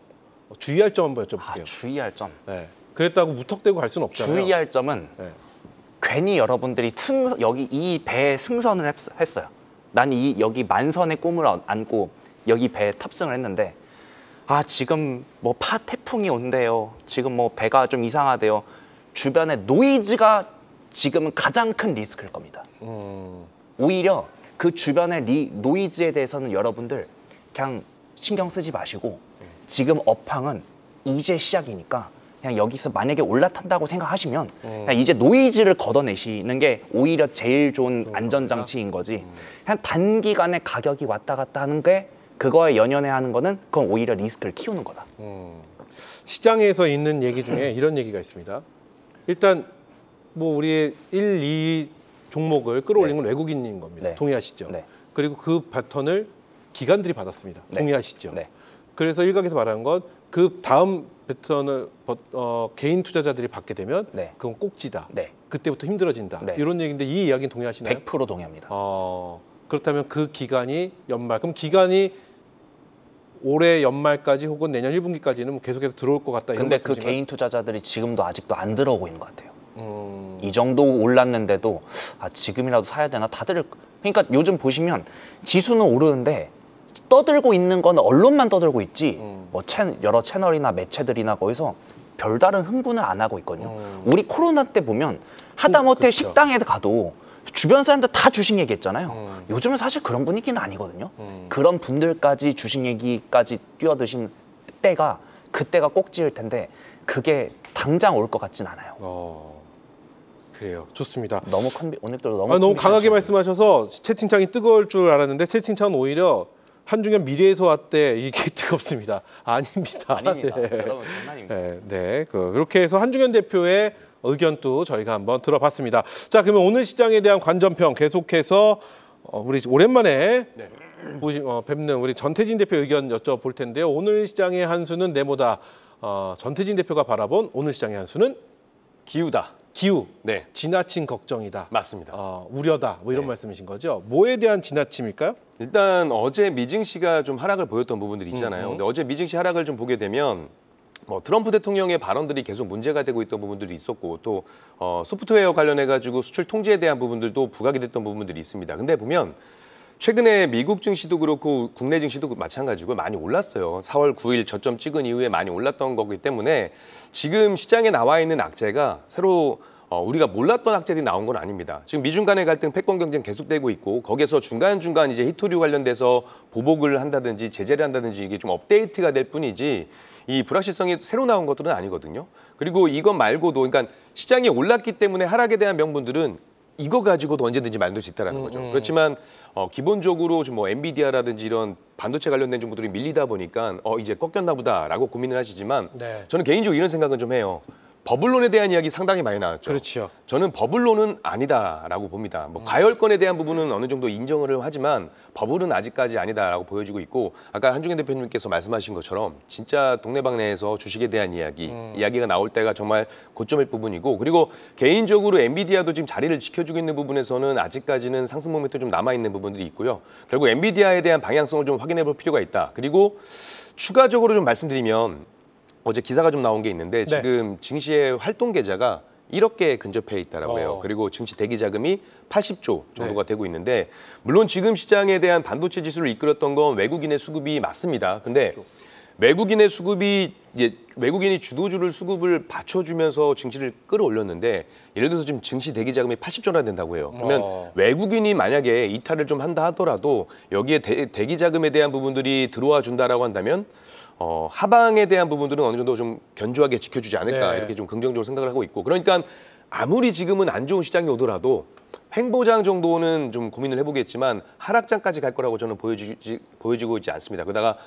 주의할 점 한번 여쭤볼게요. 주의할 점. 네. 그랬다고 무턱대고 갈 수는 없잖아요. 주의할 점은 네. 괜히 여러분들이 여기 이 배에 승선을 했어요. 난 여기 만선의 꿈을 안고 여기 배에 탑승을 했는데 지금 뭐 태풍이 온대요. 지금 뭐 배가 좀 이상하대요. 주변에 노이즈가 지금은 가장 큰 리스크일 겁니다. 오히려 그 주변의 노이즈에 대해서는 여러분들 그냥 신경 쓰지 마시고 지금 업황은 이제 시작이니까 그냥 여기서 만약에 올라탄다고 생각하시면 그냥 이제 노이즈를 걷어내시는 게 오히려 제일 좋은 안전장치인 거지. 그냥 단기간에 가격이 왔다 갔다 하는 게 그거에 연연해 하는 거는 그건 오히려 리스크를 키우는 거다. 시장에서 있는 얘기 중에 이런 얘기가 있습니다. 일단 뭐 우리 1, 2 종목을 끌어올린 건 외국인인 겁니다. 네. 동의하시죠? 네. 그리고 그 바톤을 기관들이 받았습니다. 네. 동의하시죠? 네. 그래서 일각에서 말하는 건 그 다음 패턴을 개인 투자자들이 받게 되면 네. 그건 꼭지다. 네. 그때부터 힘들어진다. 네. 이런 얘기인데 이 이야기는 동의하시나요? 100% 동의합니다. 그렇다면 그 기간이 연말, 그럼 기간이 올해 연말까지 혹은 내년 1분기까지는 계속해서 들어올 것 같다. 이런 근데 그 말씀이신가요? 개인 투자자들이 지금도 아직도 안 들어오고 있는 것 같아요. 이 정도 올랐는데도 지금이라도 사야 되나? 다들 그러니까 요즘 보시면 지수는 오르는데 떠들고 있는 건 언론만 떠들고 있지 뭐 여러 채널이나 매체들이나 거기서 별다른 흥분을 안 하고 있거든요. 우리 코로나 때 보면 하다못해 그렇죠. 식당에 가도 주변 사람들 다 주식 얘기했잖아요. 요즘은 사실 그런 분위기는 아니거든요. 그런 분들까지 주식 얘기까지 뛰어드신 그때가 꼭지일 텐데 그게 당장 올 것 같진 않아요. 그래요. 좋습니다. 오늘도 너무 너무 강하게 컨비션이 말씀하셔서 채팅창이 뜨거울 줄 알았는데 채팅창은 오히려 한중현 미래에서 왔대 이게 뜨겁습니다. 아닙니다. 아닙니다. 네. 여러분 장난입니다. 네. 그렇게 해서 한중현 대표의 의견도 저희가 한번 들어봤습니다. 자, 그러면 오늘 시장에 대한 관전평 계속해서 우리 오랜만에 뵙는 우리 전태진 대표 의견 여쭤볼 텐데요. 오늘 시장의 한 수는 네모다. 전태진 대표가 바라본 오늘 시장의 한 수는 기우다. 기우. 네, 지나친 걱정이다. 맞습니다. 우려다. 뭐 이런 네. 말씀이신 거죠? 뭐에 대한 지나침일까요? 일단 어제 미증시가 좀 하락을 보였던 부분들이 있잖아요. 근데 어제 미증시 하락을 좀 보게 되면 뭐 트럼프 대통령의 발언들이 계속 문제가 되고 있던 부분들이 있었고 또 소프트웨어 관련해 가지고 수출 통제에 대한 부분들도 부각이 됐던 부분들이 있습니다. 근데 보면 최근에 미국 증시도 그렇고 국내 증시도 마찬가지고 많이 올랐어요. 4월 9일 저점 찍은 이후에 많이 올랐던 거기 때문에 지금 시장에 나와 있는 악재가 새로 우리가 몰랐던 악재들이 나온 건 아닙니다. 지금 미중 간의 갈등, 패권 경쟁 계속되고 있고 거기에서 중간중간 이제 히토류 관련돼서 보복을 한다든지 제재를 한다든지 이게 좀 업데이트가 될 뿐이지 이 불확실성이 새로 나온 것들은 아니거든요. 그리고 이것 말고도 그러니까 시장이 올랐기 때문에 하락에 대한 명분들은 이거 가지고도 언제든지 만들 수 있다는 거죠. 그렇지만 기본적으로 좀 뭐 엔비디아라든지 이런 반도체 관련된 정보들이 밀리다 보니까 이제 꺾였나 보다라고 고민을 하시지만 네. 저는 개인적으로 이런 생각은 좀 해요. 버블론에 대한 이야기 상당히 많이 나왔죠. 그렇죠. 저는 버블론은 아니다라고 봅니다. 뭐 과열권에 대한 부분은 어느 정도 인정을 하지만 버블은 아직까지 아니다라고 보여지고 있고 아까 한중현 대표님께서 말씀하신 것처럼 진짜 동네방네에서 주식에 대한 이야기가 나올 때가 정말 고점일 부분이고 그리고 개인적으로 엔비디아도 지금 자리를 지켜주고 있는 부분에서는 아직까지는 상승 모멘트 좀 남아있는 부분들이 있고요. 결국 엔비디아에 대한 방향성을 좀 확인해 볼 필요가 있다. 그리고 추가적으로 좀 말씀드리면 어제 기사가 좀 나온 게 있는데 지금 증시의 활동 계좌가 1억 개에 근접해 있다라고 해요. 그리고 증시 대기 자금이 80조 정도가 되고 있는데 물론 지금 시장에 대한 반도체 지수를 이끌었던 건 외국인의 수급이 맞습니다. 근데 외국인의 수급이 이제 외국인이 주도주를 수급을 받쳐주면서 증시를 끌어올렸는데 예를 들어서 지금 증시 대기 자금이 80조나 된다고 해요. 그러면 외국인이 만약에 이탈을 좀 한다 하더라도 여기에 대기 자금에 대한 부분들이 들어와 준다라고 한다면 하방에 대한 부분들은 어느 정도 좀 견조하게 지켜주지 않을까 이렇게 좀 긍정적으로 생각을 하고 있고 그러니까 아무리 지금은 안 좋은 시장이 오더라도 횡보장 정도는 좀 고민을 해보겠지만 하락장까지 갈 거라고 저는 보여지고 있지 않습니다. 그러다가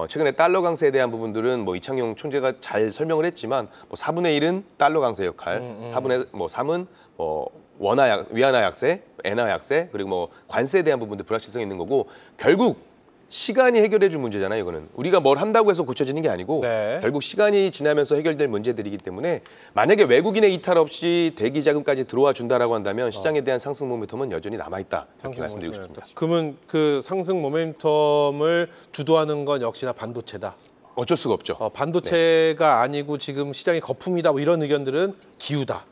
최근에 달러 강세에 대한 부분들은 뭐 이창용 총재가 잘 설명을 했지만 뭐 4분의 1은 달러 강세 역할, 3은 위안화 약세, 엔화 약세 그리고 뭐 관세에 대한 부분들 불확실성이 있는 거고 결국 시간이 해결해 줄 문제잖아요. 이거는 우리가 뭘 한다고 해서 고쳐지는 게 아니고 결국 시간이 지나면서 해결될 문제들이기 때문에 만약에 외국인의 이탈 없이 대기 자금까지 들어와 준다라고 한다면 시장에 대한 상승 모멘텀은 여전히 남아있다 이렇게 말씀드리고 싶습니다. 그러면 그 상승 모멘텀을 주도하는 건 역시나 반도체다. 어쩔 수가 없죠. 반도체가 아니고 지금 시장이 거품이다 뭐 이런 의견들은 기우다.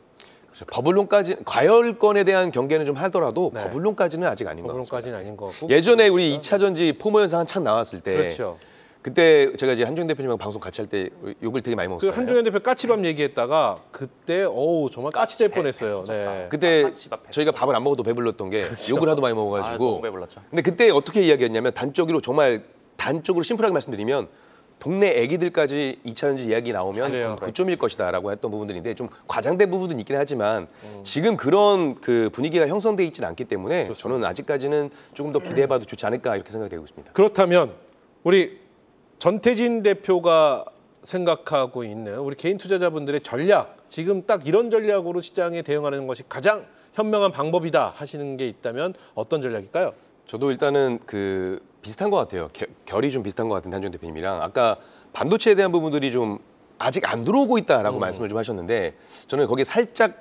그렇죠. 버블론까지 과열권에 대한 경계는 좀 하더라도 버블론까지는 아직 아닌 것 같습니다. 버블론까지는 아닌 거고. 예전에 우리 2차 전지 포모 현상 한창 나왔을 때 그렇죠. 그때 제가 이제 한중 대표님하고 방송 같이 할 때 욕을 되게 많이 그 먹었어요. 한중현 대표 까치밥 얘기했다가 그때 어우 정말 까치 될 뻔했어요. 네. 그때 까치밥 했어. 저희가 밥을 안 먹어도 배불렀던 게 욕을 하도 많이 아, 먹어가지고. 너무 배불렀죠. 근데 그때 어떻게 이야기했냐면 정말 단적으로 심플하게 말씀드리면 동네 애기들까지 2차 전지 이야기 나오면 그래요. 고점일 것이다라고 했던 부분들인데 좀 과장된 부분은 있긴 하지만 지금 그런 그 분위기가 형성돼 있지는 않기 때문에 저는 아직까지는 조금 더 기대해봐도 좋지 않을까 이렇게 생각되고 있습니다. 그렇다면 우리 전태진 대표가 생각하고 있는 우리 개인 투자자분들의 전략, 지금 딱 이런 전략으로 시장에 대응하는 것이 가장 현명한 방법이다 하시는 게 있다면 어떤 전략일까요? 저도 일단은 그 비슷한 것 같아요. 결이 좀 비슷한 것 같은 한준 대표님이랑 아까 반도체에 대한 부분들이 좀 아직 안 들어오고 있다라고 말씀을 좀 하셨는데 저는 거기에 살짝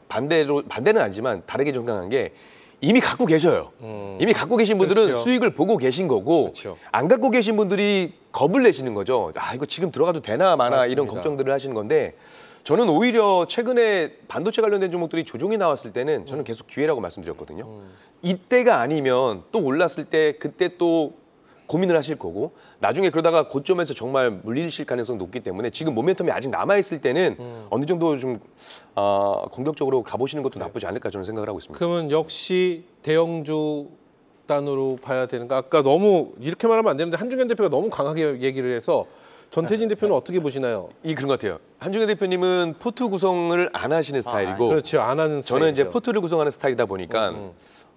반대는 아니지만 다르게 생각한 게 이미 갖고 계셔요. 이미 갖고 계신 분들은 그렇죠. 수익을 보고 계신 거고 그렇죠. 안 갖고 계신 분들이 겁을 내시는 거죠. 아 이거 지금 들어가도 되나 마나 이런 맞습니다. 걱정들을 하시는 건데 저는 오히려 최근에 반도체 관련된 종목들이 조정이 나왔을 때는 저는 계속 기회라고 말씀드렸거든요. 이때가 아니면 또 올랐을 때 그때 또 고민을 하실 거고 나중에 그러다가 고점에서 정말 물리실 가능성이 높기 때문에 지금 모멘텀이 아직 남아있을 때는 어느 정도 좀 공격적으로 가보시는 것도 나쁘지 않을까 저는 생각을 하고 있습니다. 그러면 역시 대형주 단으로 봐야 되는가? 아까 너무 이렇게 말하면 안 되는데 한중현 대표가 너무 강하게 얘기를 해서 전태진 대표는 어떻게 보시나요? 그런 것 같아요. 한중현 대표님은 포트 구성을 안 하시는 스타일이고 그렇죠. 안 하는 저는 이제 스타일이죠. 포트를 구성하는 스타일이다 보니까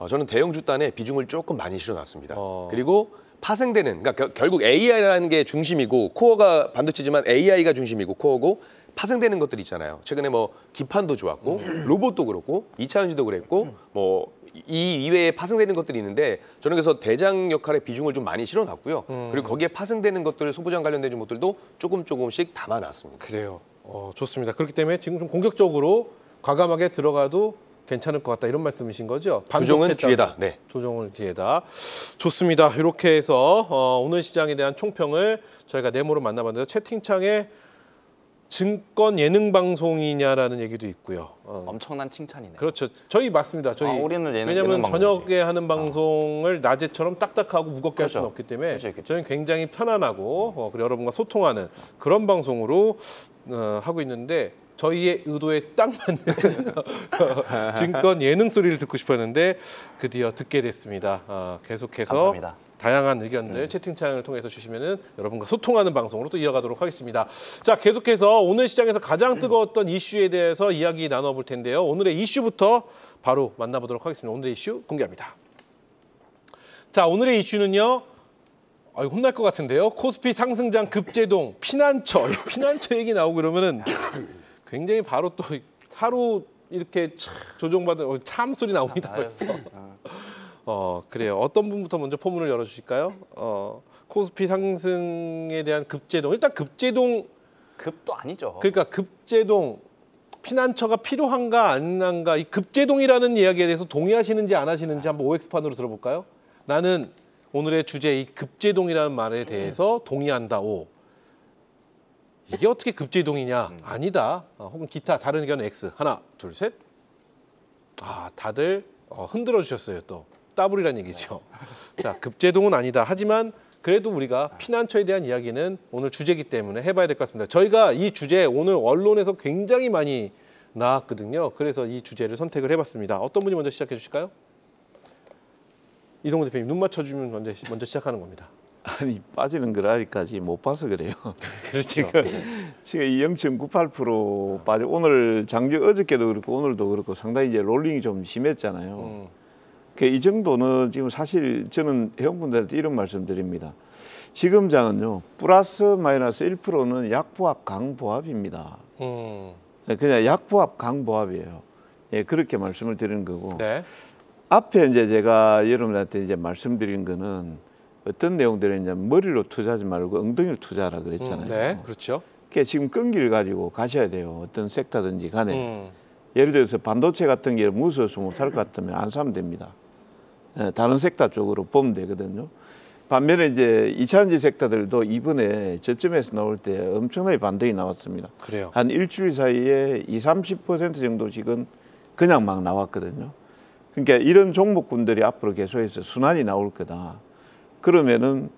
저는 대형주 단에 비중을 조금 많이 실어놨습니다. 그리고 파생되는, 그러니까 결국 AI라는 게 중심이고 코어가 반도체지만 AI가 중심이고 코어고 파생되는 것들이 있잖아요. 최근에 뭐 기판도 좋았고 로봇도 그렇고 2차 전지도 그랬고 뭐 이 이외에 파생되는 것들이 있는데 저는 그래서 대장 역할의 비중을 좀 많이 실어놨고요. 그리고 거기에 파생되는 것들 소부장 관련된 종목들도 조금씩 담아놨습니다. 그래요. 좋습니다. 그렇기 때문에 지금 좀 공격적으로 과감하게 들어가도 괜찮을 것 같다 이런 말씀이신 거죠? 조정은 반도체 기회다. 땅. 네. 조정은 기회다. 좋습니다. 이렇게 해서 오늘 시장에 대한 총평을 저희가 네모로 만나봤는데요. 채팅창에 증권 예능 방송이냐라는 얘기도 있고요. 엄청난 칭찬이네요. 그렇죠. 저희 맞습니다. 저희 우리는 왜냐하면 예능 방송이지. 저녁에 하는 방송을 낮에처럼 딱딱하고 무겁게 할 그렇죠. 수는 없기 때문에 그렇죠. 저희는 굉장히 편안하고 그리고 여러분과 소통하는 그런 방송으로 하고 있는데 저희의 의도에 딱 맞는 증권 예능 소리를 듣고 싶었는데 드디어 듣게 됐습니다. 계속해서 감사합니다. 다양한 의견들 채팅창을 통해서 주시면은 여러분과 소통하는 방송으로 또 이어가도록 하겠습니다. 자, 계속해서 오늘 시장에서 가장 뜨거웠던 이슈에 대해서 이야기 나눠볼 텐데요. 오늘의 이슈부터 바로 만나보도록 하겠습니다. 오늘의 이슈 공개합니다. 자, 오늘의 이슈는요. 혼날 것 같은데요. 코스피 상승장 급제동 피난처. 피난처 얘기 나오고 그러면은 굉장히 바로 또 하루 이렇게 조정받은 참 소리 나옵니다. 벌써. 그래요. 어떤 분부터 먼저 포문을 열어주실까요? 코스피 상승에 대한 급제동. 일단 급제동. 급도 아니죠. 그러니까 급제동. 피난처가 필요한가 안 한가. 이 급제동이라는 이야기에 대해서 동의하시는지 안 하시는지 한번 OX판으로 들어볼까요? 나는 오늘의 주제 이 급제동이라는 말에 대해서 동의한다. O. 이게 어떻게 급제동이냐? 아니다. 혹은 기타 다른 의견은 X. 하나, 둘, 셋. 다들 흔들어 주셨어요. 또 따블이란 얘기죠. 자, 급제동은 아니다. 하지만 그래도 우리가 피난처에 대한 이야기는 오늘 주제이기 때문에 해봐야 될 것 같습니다. 저희가 이 주제 오늘 언론에서 굉장히 많이 나왔거든요. 그래서 이 주제를 선택을 해봤습니다. 어떤 분이 먼저 시작해 주실까요? 이동훈 대표님 눈 맞춰주면 먼저 시작하는 겁니다. 아니 빠지는 거라니까지 못 봐서 그래요. 그렇죠. 지금 이 0.98% 빠져 오늘 어저께도 그렇고 오늘도 그렇고 상당히 이제 롤링이 좀 심했잖아요. 이 정도는 지금 사실 저는 회원분들한테 이런 말씀드립니다. 지금 장은요 플러스 마이너스 1%는 약보합 강보합입니다. 그냥 약보합 강보합이에요. 예, 그렇게 말씀을 드리는 거고. 네. 앞에 이제 제가 여러분한테 이제 말씀드린 거는 어떤 내용들이냐 머리로 투자하지 말고 엉덩이로 투자하라 그랬잖아요. 네, 그렇죠. 그러니까 지금 끈기를 가지고 가셔야 돼요. 어떤 섹터든지 간에. 예를 들어서 반도체 같은 게 무서워서 못할 것 같으면 안 사면 됩니다. 네, 다른 섹터 쪽으로 보면 되거든요. 반면에 이제 2차전지 섹터들도 이번에 저점에서 나올 때 엄청나게 반등이 나왔습니다. 그래요. 한 일주일 사이에 20~30% 정도씩은 그냥 막 나왔거든요. 그러니까 이런 종목군들이 앞으로 계속해서 순환이 나올 거다. 그러면은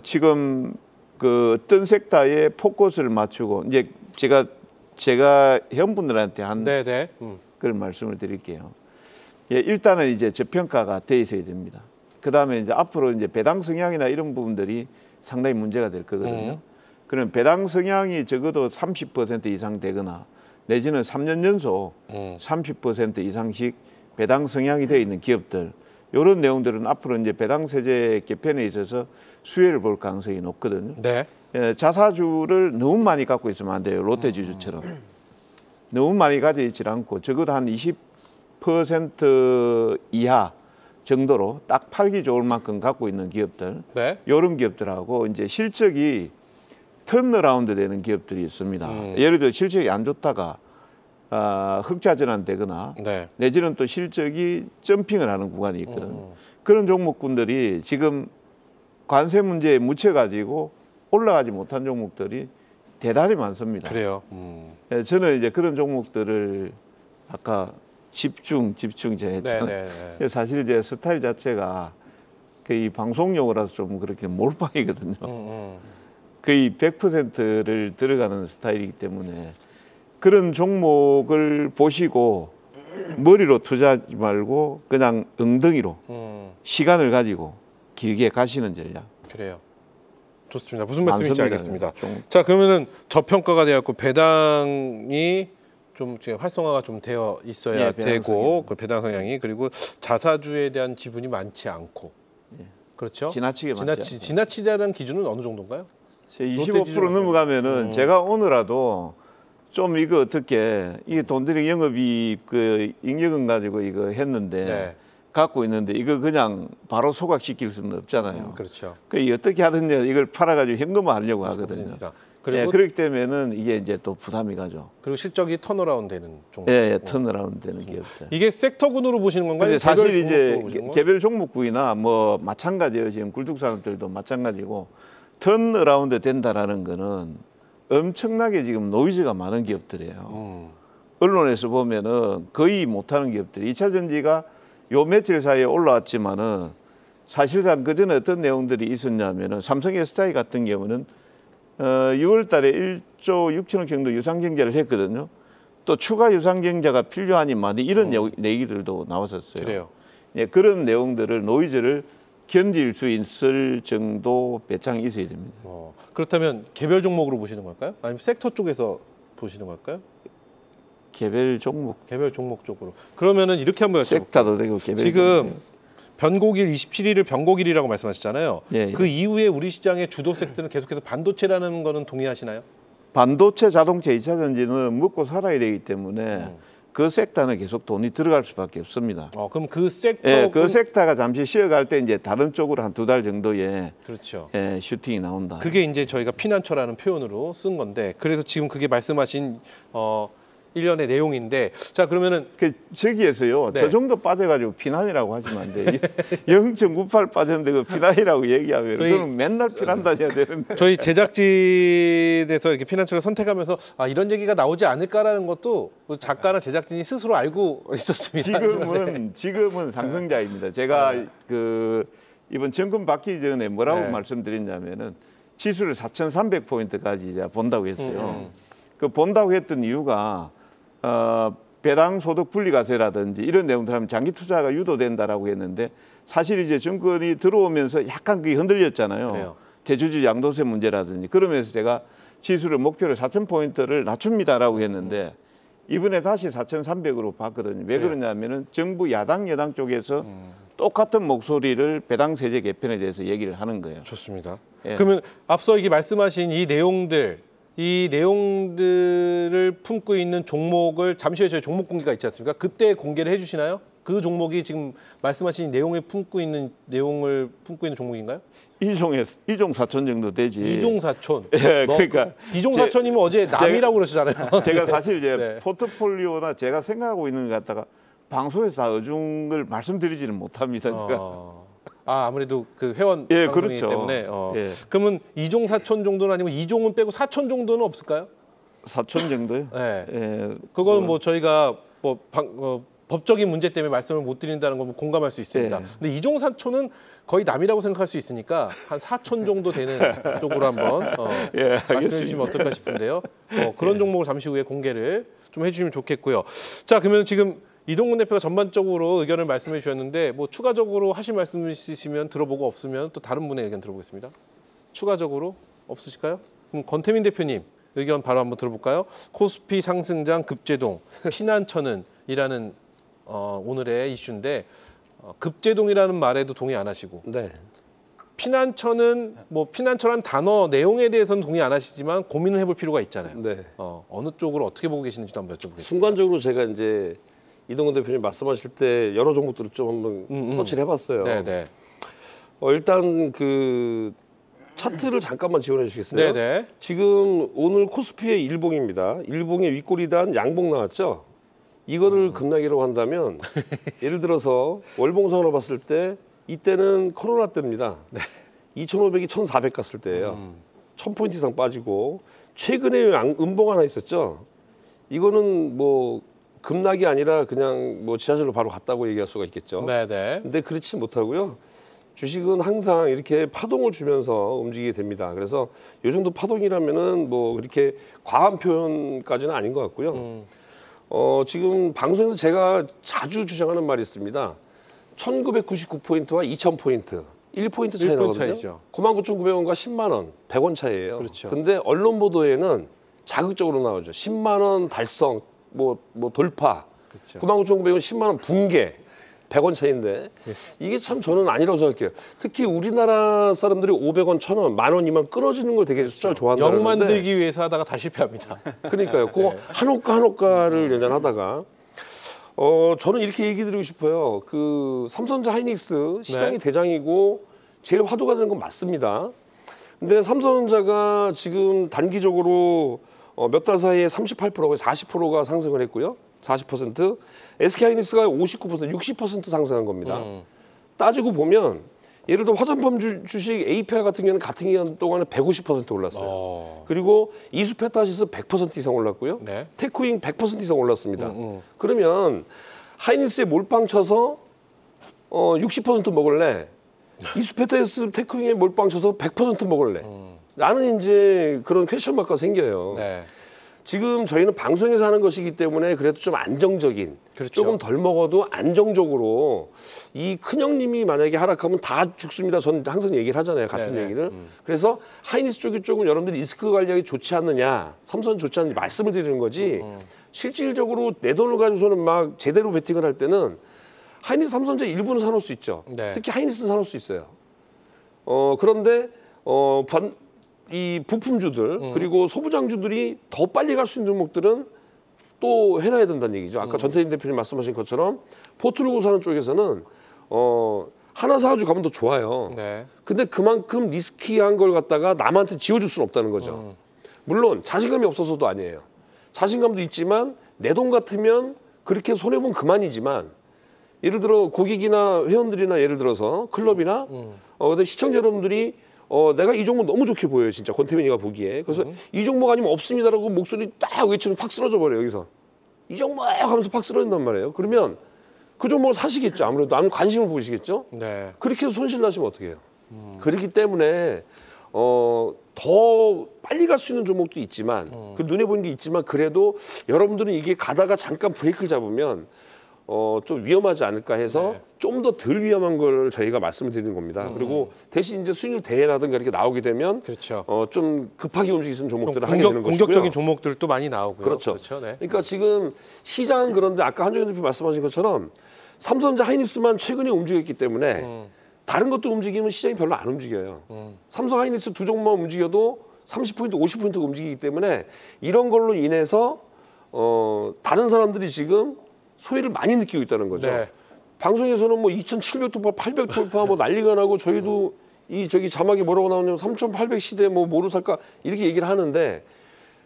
지금 그 어떤 섹터에 포커스를 맞추고 이제 제가 회원분들한테 한 네네. 그런 말씀을 드릴게요. 예, 일단은 이제 저평가가 돼 있어야 됩니다. 그 다음에 이제 앞으로 이제 배당 성향이나 이런 부분들이 상당히 문제가 될 거거든요. 그럼 배당 성향이 적어도 30% 이상 되거나 내지는 3년 연속 30% 이상씩 배당 성향이 되어 있는 기업들, 이런 내용들은 앞으로 이제 배당 세제 개편에 있어서 수혜를 볼 가능성이 높거든요. 네. 예, 자사주를 너무 많이 갖고 있으면 안 돼요. 롯데지주처럼. 너무 많이 가져 있지 않고 적어도 한 20% 이하 정도로 딱 팔기 좋을 만큼 갖고 있는 기업들, 네. 이런 기업들하고 이제 실적이 턴어라운드 되는 기업들이 있습니다. 예를 들어 실적이 안 좋다가 흑자 전환되거나 네. 내지는 또 실적이 점핑을 하는 구간이 있거든요. 그런 종목군들이 지금 관세 문제에 묻혀가지고 올라가지 못한 종목들이 대단히 많습니다. 그래요. 예, 저는 이제 그런 종목들을 아까 집중 제가 했잖아요. 네네. 사실 제 스타일 자체가 거의 방송용어라서 좀 그렇게 몰빵이거든요. 거의 100%를 들어가는 스타일이기 때문에 그런 종목을 보시고 머리로 투자하지 말고 그냥 엉덩이로 시간을 가지고 길게 가시는 전략. 그래요. 좋습니다. 무슨 말씀인지 많습니다. 알겠습니다. 좀. 자, 그러면은 저평가가 되었고 배당이 좀 활성화가 좀 되어 있어야 예, 배당 되고 성향. 그 배당 성향이 그리고 자사주에 대한 지분이 많지 않고 그렇죠? 지나치게 많지 않고. 지나치다는 기준은 어느 정도인가요? 25% 넘어가면은 제가 오늘라도 좀 이거 어떻게 이게 돈들이 영업이익 그 잉여금 가지고 이거 했는데 네. 갖고 있는데 이거 그냥 바로 소각시킬 수는 없잖아요. 그렇죠. 그 어떻게 하든지 이걸 팔아가지고 현금화하려고 하거든요. 그리고 예, 그렇기 때문에는 이게 이제 또 부담이 가죠. 그리고 실적이 턴어라운드 되는 종목. 예, 턴어라운드 되는 기업들. 이게 섹터군으로 보시는 건가요? 근데 사실 개별 이제 종목으로 보시는 건가요? 개별 종목군이나 뭐 마찬가지예요. 지금 굴뚝산업들도 마찬가지고 턴어라운드 된다라는 거는 엄청나게 지금 노이즈가 많은 기업들이에요. 언론에서 보면은 거의 못하는 기업들이 2차 전지가 요 며칠 사이에 올라왔지만은 사실상 그 전에 어떤 내용들이 있었냐면은 삼성 SDI 같은 경우는 6월 달에 1조 6천억 정도 유상증자를 했거든요. 또 추가 유상증자가 필요하니만 이런 얘기들도 나왔었어요. 그래요. 예, 그런 내용들을 노이즈를 견딜 수 있을 정도 배짱이 있어야 됩니다. 그렇다면 개별 종목으로 보시는 걸까요? 아니면 섹터 쪽에서 보시는 걸까요? 개별 종목, 개별 종목 쪽으로. 그러면은 이렇게 한번 여쭤볼게요. 섹터도 되고 개별 지금 종목. 변곡일 27일을 변곡일이라고 말씀하셨잖아요. 예, 예. 그 이후에 우리 시장의 주도 섹터는 계속해서 반도체라는 거는 동의하시나요? 반도체, 자동차, 2차 전지는 먹고 살아야 되기 때문에 그 섹터는 계속 돈이 들어갈 수밖에 없습니다. 그럼 그 섹터 예, 그 섹터가 잠시 쉬어갈 때 이제 다른 쪽으로 한 2달 정도의 그렇죠. 예, 슈팅이 나온다. 그게 이제 저희가 피난처라는 표현으로 쓴 건데 그래서 지금 그게 말씀하신 일련의 내용인데 자 그러면은 그 저기에서요. 네. 저 정도 빠져가지고 피난이라고 하시면 안 돼. 0.98 빠졌는데 그 피난이라고 얘기하면 그러면 맨날 피난 다녀야 되는데. 저희 제작진에서 이렇게 피난처를 선택하면서 이런 얘기가 나오지 않을까라는 것도 작가나 제작진이 스스로 알고 있었습니다. 지금은 상승자입니다. 제가 그 이번 정권 받기 전에 뭐라고 네. 말씀드렸냐면은 지수를 4,300포인트까지 이제 본다고 했어요. 그 본다고 했던 이유가 배당 소득 분리과세라든지 이런 내용들 하면 장기 투자가 유도된다라고 했는데 사실 이제 정권이 들어오면서 약간 그게 흔들렸잖아요. 그래요. 대주주 양도세 문제라든지 그러면서 제가 지수를 목표를 4,000포인트를 낮춥니다라고 했는데 이번에 다시 4,300으로 봤거든요. 왜 그러냐면은 정부 야당 여당 쪽에서 똑같은 목소리를 배당 세제 개편에 대해서 얘기를 하는 거예요. 좋습니다. 예. 그러면 앞서 이게 말씀하신 이 내용들을 품고 있는 종목을 잠시 후에 저희 종목 공개가 있지 않습니까? 그때 공개를 해주시나요? 그 종목이 지금 말씀하신 내용을 품고 있는 종목인가요? 이종 사촌 정도 되지. 이종사촌. 예, 그러니까 이종사촌이면 어제 남이라고 그러시잖아요. 제가 사실 이제 네. 포트폴리오나 제가 생각하고 있는 것 갖다가 방송에서 다 어중을 말씀드리지는 못합니다. 제가. 아무래도 그 회원 예, 방송이기 그렇죠. 때문에. 예. 그러면 이종사촌 정도는 아니고 이종은 빼고 사촌 정도는 없을까요? 사촌 정도요? 네. 예. 그거는 뭐 저희가 법적인 문제 때문에 말씀을 못 드린다는 건 공감할 수 있습니다. 네. 근데 이종사촌은 거의 남이라고 생각할 수 있으니까 한 사촌 정도 되는 쪽으로 한번 예, 말씀해 주시면 어떨까 싶은데요. 그런 종목을 잠시 후에 공개를 좀 해주시면 좋겠고요. 자, 그러면 지금 이동근 대표가 전반적으로 의견을 말씀해 주셨는데 뭐 추가적으로 하실 말씀 있으시면 들어보고 없으면 또 다른 분의 의견 들어보겠습니다. 추가적으로 없으실까요? 그럼 권태민 대표님 의견 바로 한번 들어볼까요? 코스피 상승장 급제동, 피난처는이라는 오늘의 이슈인데 급제동이라는 말에도 동의 안 하시고 네. 피난처는 뭐 피난처란 단어 내용에 대해서는 동의 안 하시지만 고민을 해볼 필요가 있잖아요. 네. 어느 쪽으로 어떻게 보고 계시는지도 한번 여쭤보겠습니다. 순간적으로 제가 이제 이동근 대표님 말씀하실 때 여러 종목들을 좀 한번 서치를 해봤어요. 네네. 일단 그 차트를 잠깐만 지원해 주시겠어요? 네네. 지금 오늘 코스피의 일봉입니다. 일봉의 윗꼬리단 양봉 나왔죠? 이거를 급락이라고 한다면 예를 들어서 월봉선으로 봤을 때 이때는 코로나 때입니다. 2,500이 1,400 갔을 때예요. 1,000포인트 이상 빠지고 최근에 음봉 하나 있었죠? 이거는 뭐 급락이 아니라 그냥 뭐 지하철로 바로 갔다고 얘기할 수가 있겠죠. 네네. 근데 그렇지 못하고요. 주식은 항상 이렇게 파동을 주면서 움직이게 됩니다. 그래서 이 정도 파동이라면은 뭐 그렇게 과한 표현까지는 아닌 것 같고요. 지금 방송에서 제가 자주 주장하는 말이 있습니다. 1999포인트와 2000포인트. 1포인트 차이 1포인트 나거든요. 차이죠. 99,900원과 10만 원, 100원 차이예요. 그렇죠. 근데 언론 보도에는 자극적으로 나오죠. 10만 원 달성, 뭐 돌파. 그렇죠. 99,900원 10만 원 붕괴. 100원 차이인데 이게 참 저는 아니라고 생각해요. 특히 우리나라 사람들이 500원, 1,000원, 만 원, 2만 끌어지는 걸 되게 숫자를 좋아한다는데 영 만들기 위해서 하다가 다 실패합니다. 그러니까요. 그거 한 호가를 연연하다가 저는 이렇게 얘기 드리고 싶어요. 그 삼성전자 하이닉스 시장이 네. 대장이고 제일 화두가 되는 건 맞습니다. 근데 삼성전자가 지금 단기적으로 몇 달 사이에 38%가 40%가 상승을 했고요. 40%. SK하이닉스가 59%, 60% 상승한 겁니다. 따지고 보면 예를 들어 화장품 주식 APR 같은 경우는 같은 기간 동안에 150% 올랐어요. 그리고 이수페타시스 100% 이상 올랐고요. 네. 테크윙 100% 이상 올랐습니다. 그러면 하이닉스에 몰빵 쳐서 60% 먹을래? 이수페타시스 테크윙에 몰빵 쳐서 100% 먹을래? 라는 이제 그런 퀘스천 마크가 생겨요. 네. 지금 저희는 방송에서 하는 것이기 때문에 그래도 좀 안정적인, 그렇죠. 조금 덜 먹어도 안정적으로 이 큰형님이 만약에 하락하면 다 죽습니다. 저는 항상 얘기를 하잖아요. 같은 네네. 얘기를. 그래서 하이닉스 쪽이 조금 여러분들이 리스크 관리하기 좋지 않느냐, 삼성은 좋지 않느냐 말씀을 드리는 거지 실질적으로 내 돈을 가지고서는 막 제대로 베팅을 할 때는 하이닉스 삼성전자 일부는 사놓을 수 있죠. 네. 특히 하이닉스는 사놓을 수 있어요. 그런데 이 부품주들 그리고 소부장주들이 더 빨리 갈 수 있는 종목들은 또 해놔야 된다는 얘기죠. 아까 전태진 대표님 말씀하신 것처럼 포트를 사는 쪽에서는 하나 사가지고 가면 더 좋아요. 네. 근데 그만큼 리스키한 걸 갖다가 남한테 지워줄 수는 없다는 거죠. 물론 자신감이 없어서도 아니에요. 자신감도 있지만 내 돈 같으면 그렇게 손해보면 그만이지만 예를 들어 고객이나 회원들이나 예를 들어서 클럽이나 근데 시청자 여러분들이 내가 이 종목 너무 좋게 보여요, 진짜 권태민이가 보기에. 그래서 이 종목 아니면 없습니다라고 목소리 딱 외치면 팍 쓰러져 버려요, 여기서. 이 종목 하면서 팍 쓰러진단 말이에요. 그러면 그 종목을 사시겠죠, 아무래도 아무 관심을 보이시겠죠. 네. 그렇게 해서 손실 나시면 어떻게 해요? 그렇기 때문에 더 빨리 갈 수 있는 종목도 있지만 그 눈에 보이는 게 있지만 그래도 여러분들은 이게 가다가 잠깐 브레이크를 잡으면 좀 위험하지 않을까 해서 네. 좀 더 덜 위험한 걸 저희가 말씀을 드리는 겁니다. 그리고 대신 이제 수익률 대회라든가 이렇게 나오게 되면 그렇죠. 좀 급하게 움직이는 좀 종목들을 하게 되는 것이고요. 공격적인 종목들도 많이 나오고요. 그렇죠. 네. 그러니까 지금 시장은 그런데 아까 한종현 대표 말씀하신 것처럼 삼성전자 하이닉스만 최근에 움직였기 때문에 다른 것도 움직이면 시장이 별로 안 움직여요. 삼성 하이닉스 두 종목만 움직여도 30포인트, 50포인트가 움직이기 때문에 이런 걸로 인해서 다른 사람들이 지금 소외를 많이 느끼고 있다는 거죠. 네. 방송에서는 뭐 2,700 돌파, 800 돌파 뭐 난리가 나고 저희도 저기 자막에 뭐라고 나오냐면 3,800 시대 뭐 뭐로 살까 이렇게 얘기를 하는데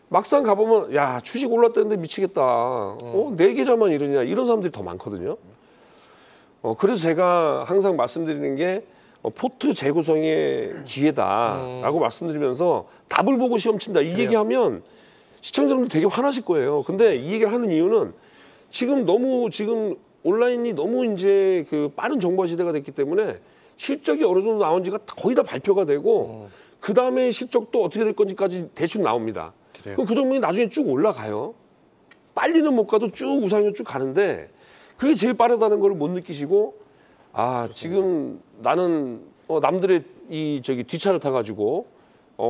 막상 가보면 야 주식 올랐다는데 미치겠다. 내 계좌만 이러냐 이런 사람들이 더 많거든요. 그래서 제가 항상 말씀드리는 게 포트 재구성의 기회다라고 말씀드리면서 답을 보고 시험 친다 이 얘기하면 시청자분들 되게 화나실 거예요. 근데 이 얘기를 하는 이유는 지금 너무 지금 온라인이 너무 이제 그 빠른 정보 시대가 됐기 때문에 실적이 어느 정도 나온지가 거의 다 발표가 되고 그 다음에 실적도 어떻게 될 건지까지 대충 나옵니다. 그래요. 그럼 그 종목이 나중에 쭉 올라가요. 빨리는 못 가도 쭉 우상향 쭉 가는데 그게 제일 빠르다는 걸 못 느끼시고 아 지금 나는 남들의 이 저기 뒷차를 타가지고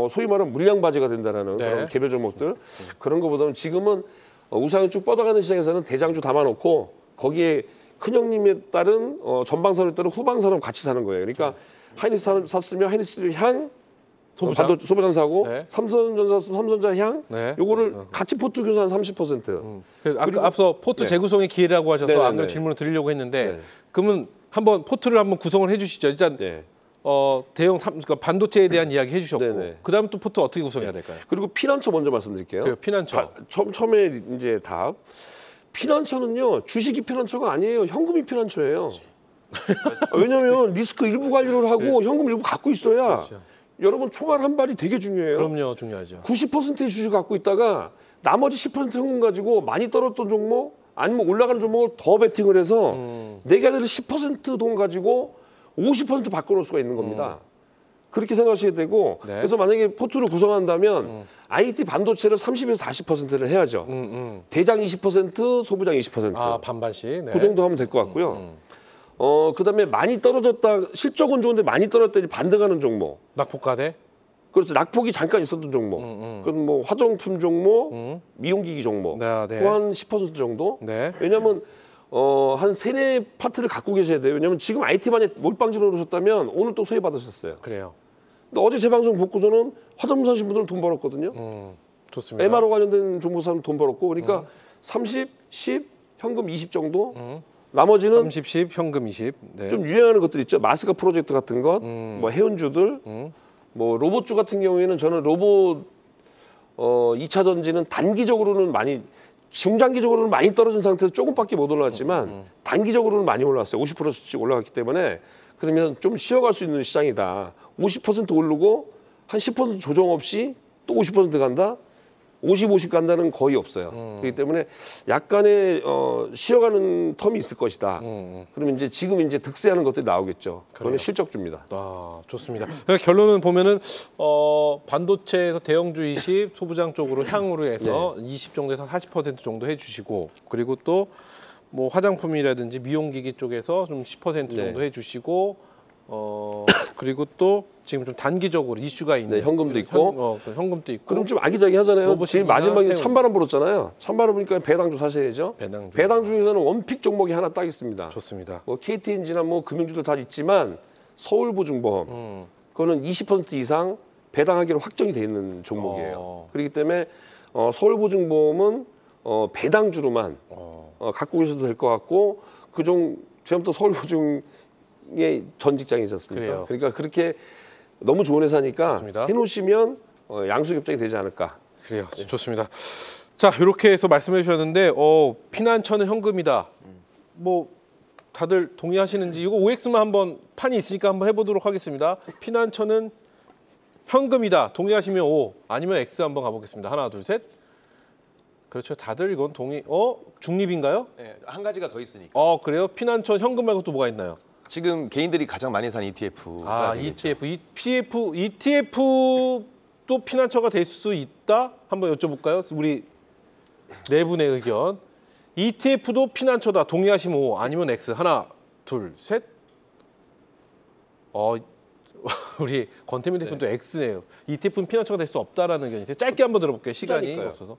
소위 말하는 물량바지가 된다라는 네. 그런 개별 종목들 그런 거보다는 지금은 우상향 쭉 뻗어가는 시장에서는 대장주 담아놓고 거기에 큰형님에 따른 전방선에 따른 후방선을 같이 사는 거예요. 그러니까 하이닉스 샀으면 하이닉스 향 소부장. 소부장 사고 네. 삼성전자 삼성전자 향 네. 요거를 같이 포트 교산 30%. 그래서 그리고- 앞서 포트 네. 재구성의 기회라고 하셔서 네네네. 안 그래도 질문을 드리려고 했는데 네. 그러면 한번 포트를 한번 구성을 해주시죠. 일단 네. 그러니까 반도체에 대한 이야기 해주셨고 네네. 그다음 또 포트 어떻게 구성해야 될까요? 그리고 피난처 먼저 말씀드릴게요. 그래요, 피난처. 처음에 이제 답. 피난처는요 주식이 피난처가 아니에요. 현금이 피난처예요. 왜냐하면 리스크 일부 관리를 하고 현금 일부 갖고 있어야 그렇죠. 여러분 총알 한 발이 되게 중요해요. 그럼요, 중요하죠. 90%의 주식 갖고 있다가 나머지 10% 현금 가지고 많이 떨어졌던 종목 아니면 올라가는 종목을 더 베팅을 해서 내가 될 10%돈 가지고 50% 바꿔놓을 수가 있는 겁니다. 그렇게 생각하셔야 되고 네. 그래서 만약에 포트를 구성한다면 IT 반도체를 30에서 40%를 해야죠. 대장 20%, 소부장 20%. 아 반반씩. 네. 그 정도 하면 될 것 같고요. 그다음에 많이 떨어졌다 실적은 좋은데 많이 떨어졌더니 반등하는 종목. 낙폭과대. 그렇죠. 낙폭이 잠깐 있었던 종목. 그건 뭐 화장품 종목, 미용기기 종목. 네, 네. 그 한 10% 정도. 네. 왜냐하면 한 세네 파트를 갖고 계셔야 돼요. 왜냐하면 지금 IT반에 몰빵질을 오셨다면 오늘 또 소외 받으셨어요. 그래요. 근데 어제 제 방송 보고서는 화장품 사신 분들은 돈 벌었거든요. 좋습니다. MRO 관련된 종목 사면 돈 벌었고 그러니까 30, 10, 현금 20 정도. 나머지는 30, 10, 현금 20. 네. 좀 유행하는 것들 있죠. 마스카 프로젝트 같은 것, 뭐 해운주들, 뭐 로봇주 같은 경우에는 저는 로봇 2차 전지는 단기적으로는 많이 중장기적으로는 많이 떨어진 상태에서 조금밖에 못 올라왔지만 단기적으로는 많이 올라왔어요. 50%씩 올라갔기 때문에 그러면 좀 쉬어갈 수 있는 시장이다. 50% 오르고 한 10% 조정 없이 또 50% 간다. 50 간다는 거의 없어요. 그렇기 때문에 약간의 쉬어가는 텀이 있을 것이다. 그러면 이제 지금 이제 득세하는 것들이 나오겠죠. 그거는 실적주입니다. 아, 좋습니다. 그러니까 결론은 보면은 반도체에서 대형주 20, 소부장 쪽으로 향으로 해서 20 정도에서 40% 정도 해주시고 그리고 또 뭐 화장품이라든지 미용기기 쪽에서 좀 10% 정도 해주시고 그리고 또 지금 좀 단기적으로 이슈가 있는 현금도 있고. 현금도 있고 그럼 좀 아기자기하잖아요. 로봇이나 제일 마지막에 해운. 찬바람 불었잖아요. 찬바람 부니까 배당주 사셔야죠. 배당주. 배당 중에서는 원픽 종목이 하나 딱 있습니다. 좋습니다. 뭐 KTNG나 뭐 금융주들 다 있지만 서울보증보험 그거는 20% 이상 배당하기로 확정이 돼 있는 종목이에요. 그렇기 때문에 서울보증보험은 배당주로만 갖고 계셔도 될 것 같고 제가 서울보증의 전 직장이지 않습니까? 그래요. 그러니까 그렇게 너무 좋은 회사니까 좋습니다. 해놓으시면 양수겹장이 되지 않을까. 그래요. 좋습니다. 자, 이렇게 해서 말씀해 주셨는데 피난처는 현금이다. 뭐 다들 동의하시는지 이거 OX만 한번 판이 있으니까 한번 해보도록 하겠습니다. 피난처는 현금이다. 동의하시면 O, 아니면 X 한번 가보겠습니다. 하나, 둘, 셋. 그렇죠. 다들 이건 동의. 중립인가요? 네, 한 가지가 더 있으니까. 그래요. 피난처 현금 말고 또 뭐가 있나요? 지금 개인들이 가장 많이 산 ETF가 ETF. ETF도 피난처가 될 수 있다? 한번 여쭤볼까요? 우리 네 분의 의견. ETF도 피난처다. 동의하시면 O, 아니면 X. 하나, 둘, 셋. 우리 권태민 대표도 X네요. ETF는 피난처가 될 수 없다라는 의견이세요. 짧게 한번 들어볼게요. 시간이 투자니까요. 없어서.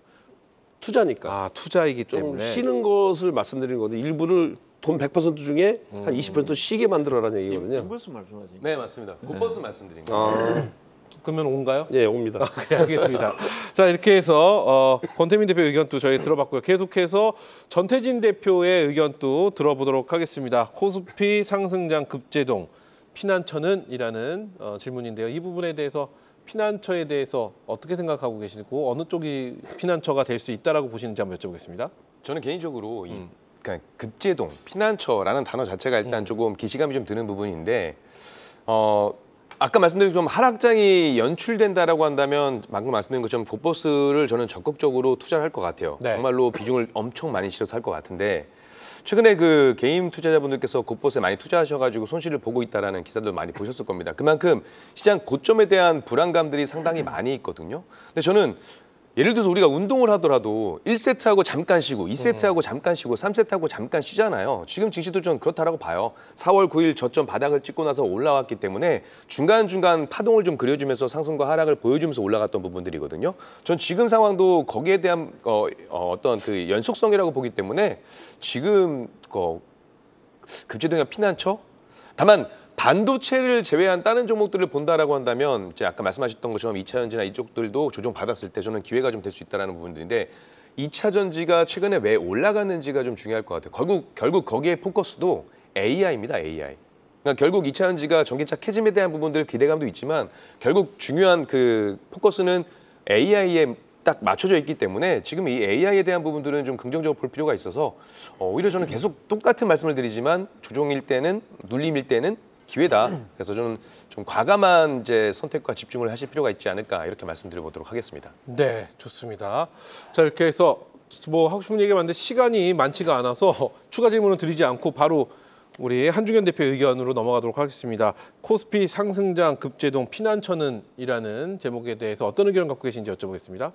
투자니까. 투자이기 좀 때문에. 쉬는 것을 말씀드리는 건데 일부를 돈 100% 중에 한 20% 쉬게 만들어라는 얘기거든요. 인버스 말씀하지. 네, 맞습니다. 굿버스 말씀드린 거예요. 그러면 온가요? 예, 옵니다. 네, 알겠습니다. 자, 이렇게 해서 권태민 대표 의견도 저희 들어봤고요. 계속해서 전태진 대표의 의견도 들어보도록 하겠습니다. 코스피 상승장 급제동, 피난처는? 이라는 질문인데요. 이 부분에 대해서 피난처에 대해서 어떻게 생각하고 계시고 어느 쪽이 피난처가 될 수 있다라고 보시는지 한번 여쭤보겠습니다. 저는 개인적으로 그러니까 급제동, 피난처라는 단어 자체가 일단 조금 기시감이 좀 드는 부분인데 아까 말씀드린 좀 하락장이 연출된다라고 한다면 방금 말씀드린 것처럼 봇버스를 저는 적극적으로 투자를 할 것 같아요. 네. 정말로 비중을 엄청 많이 실어서 할 것 같은데 최근에 그 개인 투자자분들께서 봇버스에 많이 투자하셔가지고 손실을 보고 있다라는 기사도 많이 보셨을 겁니다. 그만큼 시장 고점에 대한 불안감들이 상당히 많이 있거든요. 근데 저는 예를 들어서 우리가 운동을 하더라도 1세트하고 잠깐 쉬고 2세트하고 잠깐 쉬고 3세트하고 잠깐 쉬잖아요. 지금 증시도 좀 그렇다라고 봐요. 4월 9일 저점 바닥을 찍고 나서 올라왔기 때문에 중간중간 파동을 좀 그려주면서 상승과 하락을 보여주면서 올라갔던 부분들이거든요. 전 지금 상황도 거기에 대한 어떤 그 연속성이라고 보기 때문에 지금 급제등의 피난처? 다만 반도체를 제외한 다른 종목들을 본다라고 한다면 이제 아까 말씀하셨던 것처럼 2차 전지나 이쪽들도 조정받았을 때 저는 기회가 좀 될 수 있다라는 부분들인데 2차 전지가 최근에 왜 올라갔는지가 좀 중요할 것 같아요. 결국 거기에 포커스도 AI입니다. AI. 그러니까 결국 2차 전지가 전기차 캐즘에 대한 부분들 기대감도 있지만 결국 중요한 그 포커스는 AI에 딱 맞춰져 있기 때문에 지금 이 AI에 대한 부분들은 좀 긍정적으로 볼 필요가 있어서 오히려 저는 계속 똑같은 말씀을 드리지만 조정일 때는 눌림일 때는 기회다. 그래서 저는 좀 과감한 이제 선택과 집중을 하실 필요가 있지 않을까 이렇게 말씀드려보도록 하겠습니다. 네, 좋습니다. 자, 이렇게 해서 뭐 하고 싶은 얘기가 많은데 시간이 많지가 않아서 추가 질문을 드리지 않고 바로 우리 한중현 대표 의견으로 넘어가도록 하겠습니다. 코스피 상승장 급제동 피난처는이라는 제목에 대해서 어떤 의견을 갖고 계신지 여쭤보겠습니다.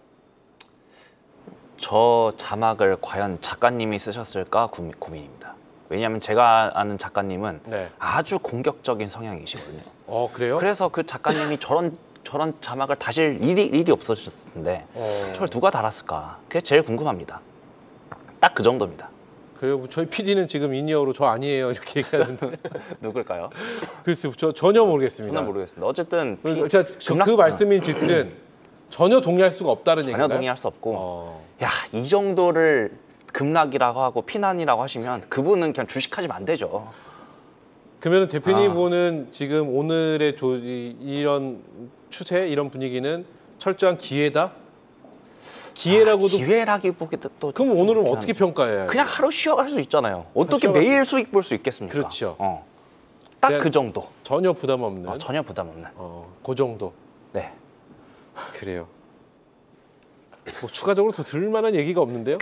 저 자막을 과연 작가님이 쓰셨을까 고민입니다. 왜냐하면 제가 아는 작가님은 네. 아주 공격적인 성향이시거든요. 그래요? 그래서 그 작가님이 저런 자막을 다실 일이 없어졌을 텐데 저걸 누가 달았을까? 그게 제일 궁금합니다. 딱 그 정도입니다. 그리고 저희 PD는 지금 인이어로 저 아니에요 이렇게 얘기하는데 누굴까요? 글쎄요, 저 전혀 모르겠습니다. 저는 모르겠습니다. 어쨌든 그 말씀인 즉슨 전혀 동의할 수가 없다는 얘기인가요? 전혀 동의할 수 없고 야, 이 정도를 급락이라고 하고 피난이라고 하시면 그분은 그냥 주식하시면 안 되죠. 그러면 대표님 보는 지금 오늘의 이런 추세, 이런 분위기는 철저한 기회다? 기회라고도 기회라기보기도 또 그럼 오늘은 어떻게 평가해요? 그냥 하루 쉬어갈 수 있잖아요. 어떻게 쉬어갈 매일 수익 볼 수 있겠습니까? 그렇죠. 딱 그냥 그 정도. 전혀 부담 없는. 전혀 부담 없는. 그 정도. 네. 그래요. 뭐 추가적으로 더 들을 만한 얘기가 없는데요.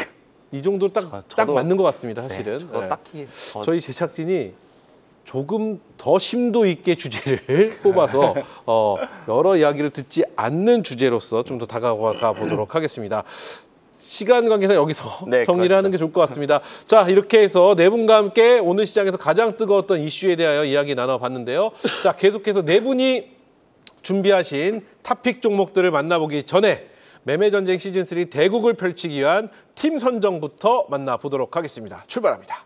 이 정도 딱 맞는 것 같습니다. 사실은. 네, 딱히 저희 제작진이 조금 더 심도 있게 주제를 뽑아서 여러 이야기를 듣지 않는 주제로서 좀 더 다가가 보도록 하겠습니다. 시간 관계상 여기서 네, 정리를 하는 게 좋을 것 같습니다. 자, 이렇게 해서 네 분과 함께 오늘 시장에서 가장 뜨거웠던 이슈에 대하여 이야기 나눠봤는데요. 자, 계속해서 네 분이 준비하신 탑픽 종목들을 만나보기 전에 매매전쟁 시즌3 대국을 펼치기 위한 팀 선정부터 만나보도록 하겠습니다. 출발합니다.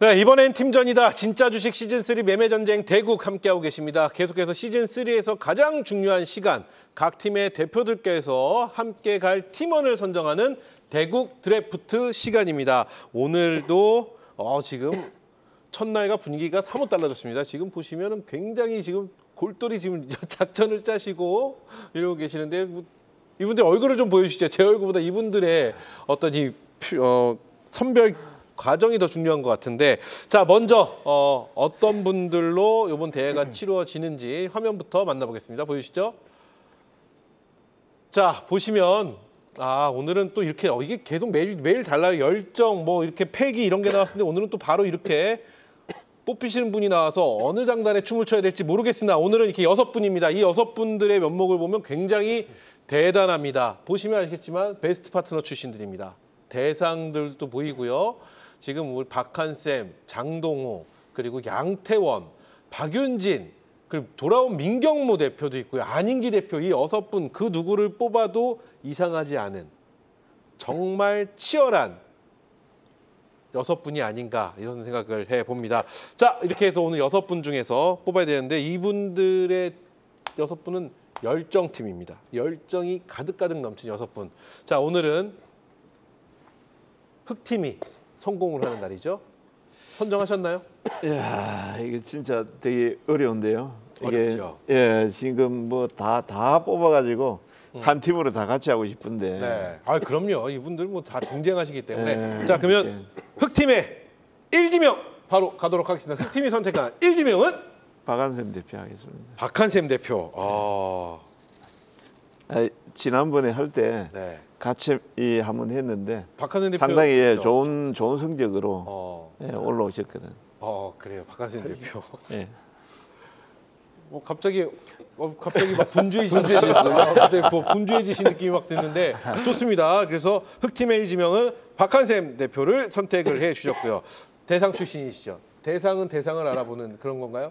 네, 이번엔 팀전이다. 진짜 주식 시즌3 매매전쟁 대국 함께하고 계십니다. 계속해서 시즌3에서 가장 중요한 시간, 각 팀의 대표들께서 함께 갈 팀원을 선정하는 대국 드래프트 시간입니다. 오늘도 지금 첫날과 분위기가 사뭇 달라졌습니다. 지금 보시면 굉장히 지금 골똘히 지금 작전을 짜시고 이러고 계시는데 이분들 얼굴을 좀 보여주시죠. 제 얼굴보다 이분들의 어떤 선별 과정이 더 중요한 것 같은데, 자, 먼저 어떤 분들로 이번 대회가 치루어지는지 화면부터 만나보겠습니다. 보이시죠? 자, 보시면 오늘은 또 이렇게 이게 계속 매일 달라요. 열정 뭐 이렇게 패기 이런 게 나왔는데 오늘은 또 바로 이렇게 뽑히시는 분이 나와서 어느 장단에 춤을 춰야 될지 모르겠으나 오늘은 이렇게 6분입니다. 이 6분들의 면목을 보면 굉장히 대단합니다. 보시면 아시겠지만 베스트 파트너 출신들입니다. 대상들도 보이고요. 지금 우리 박한쌤, 장동호, 그리고 양태원, 박윤진, 그리고 돌아온 민경무 대표도 있고요. 안인기 대표, 이 6분 그 누구를 뽑아도 이상하지 않은 정말 치열한 6분이 아닌가 이런 생각을 해봅니다. 자, 이렇게 해서 오늘 6분 중에서 뽑아야 되는데 이분들의 6분은 열정팀입니다. 열정이 가득가득 넘친 6분. 자, 오늘은 흑팀이 성공을 하는 날이죠. 선정하셨나요? 이야, 이게 진짜 되게 어려운데요. 어렵죠. 예, 지금 뭐 다 뽑아가지고 한 팀으로 다 같이 하고 싶은데. 네. 아, 그럼요. 이분들 뭐 다 경쟁하시기 때문에. 예, 자, 그러면 예. 흑팀의 1지명 바로 가도록 하겠습니다. 흑팀이 선택한 1지명은 박한샘 대표하겠습니다. 박한샘 대표. 지난번에 할 때 네. 같이 한번 했는데 박한샘 대표 상당히 그렇죠? 좋은 성적으로 올라오셨거든. 그래요. 박한샘 대표. 예. 갑자기 막 분주해지셨어요. 갑자기 분주해지신 느낌이 막 드는데 좋습니다. 그래서 흑팀의 1지명은 박한샘 대표를 선택을 해 주셨고요. 대상 출신이시죠? 대상은 대상을 알아보는 그런 건가요?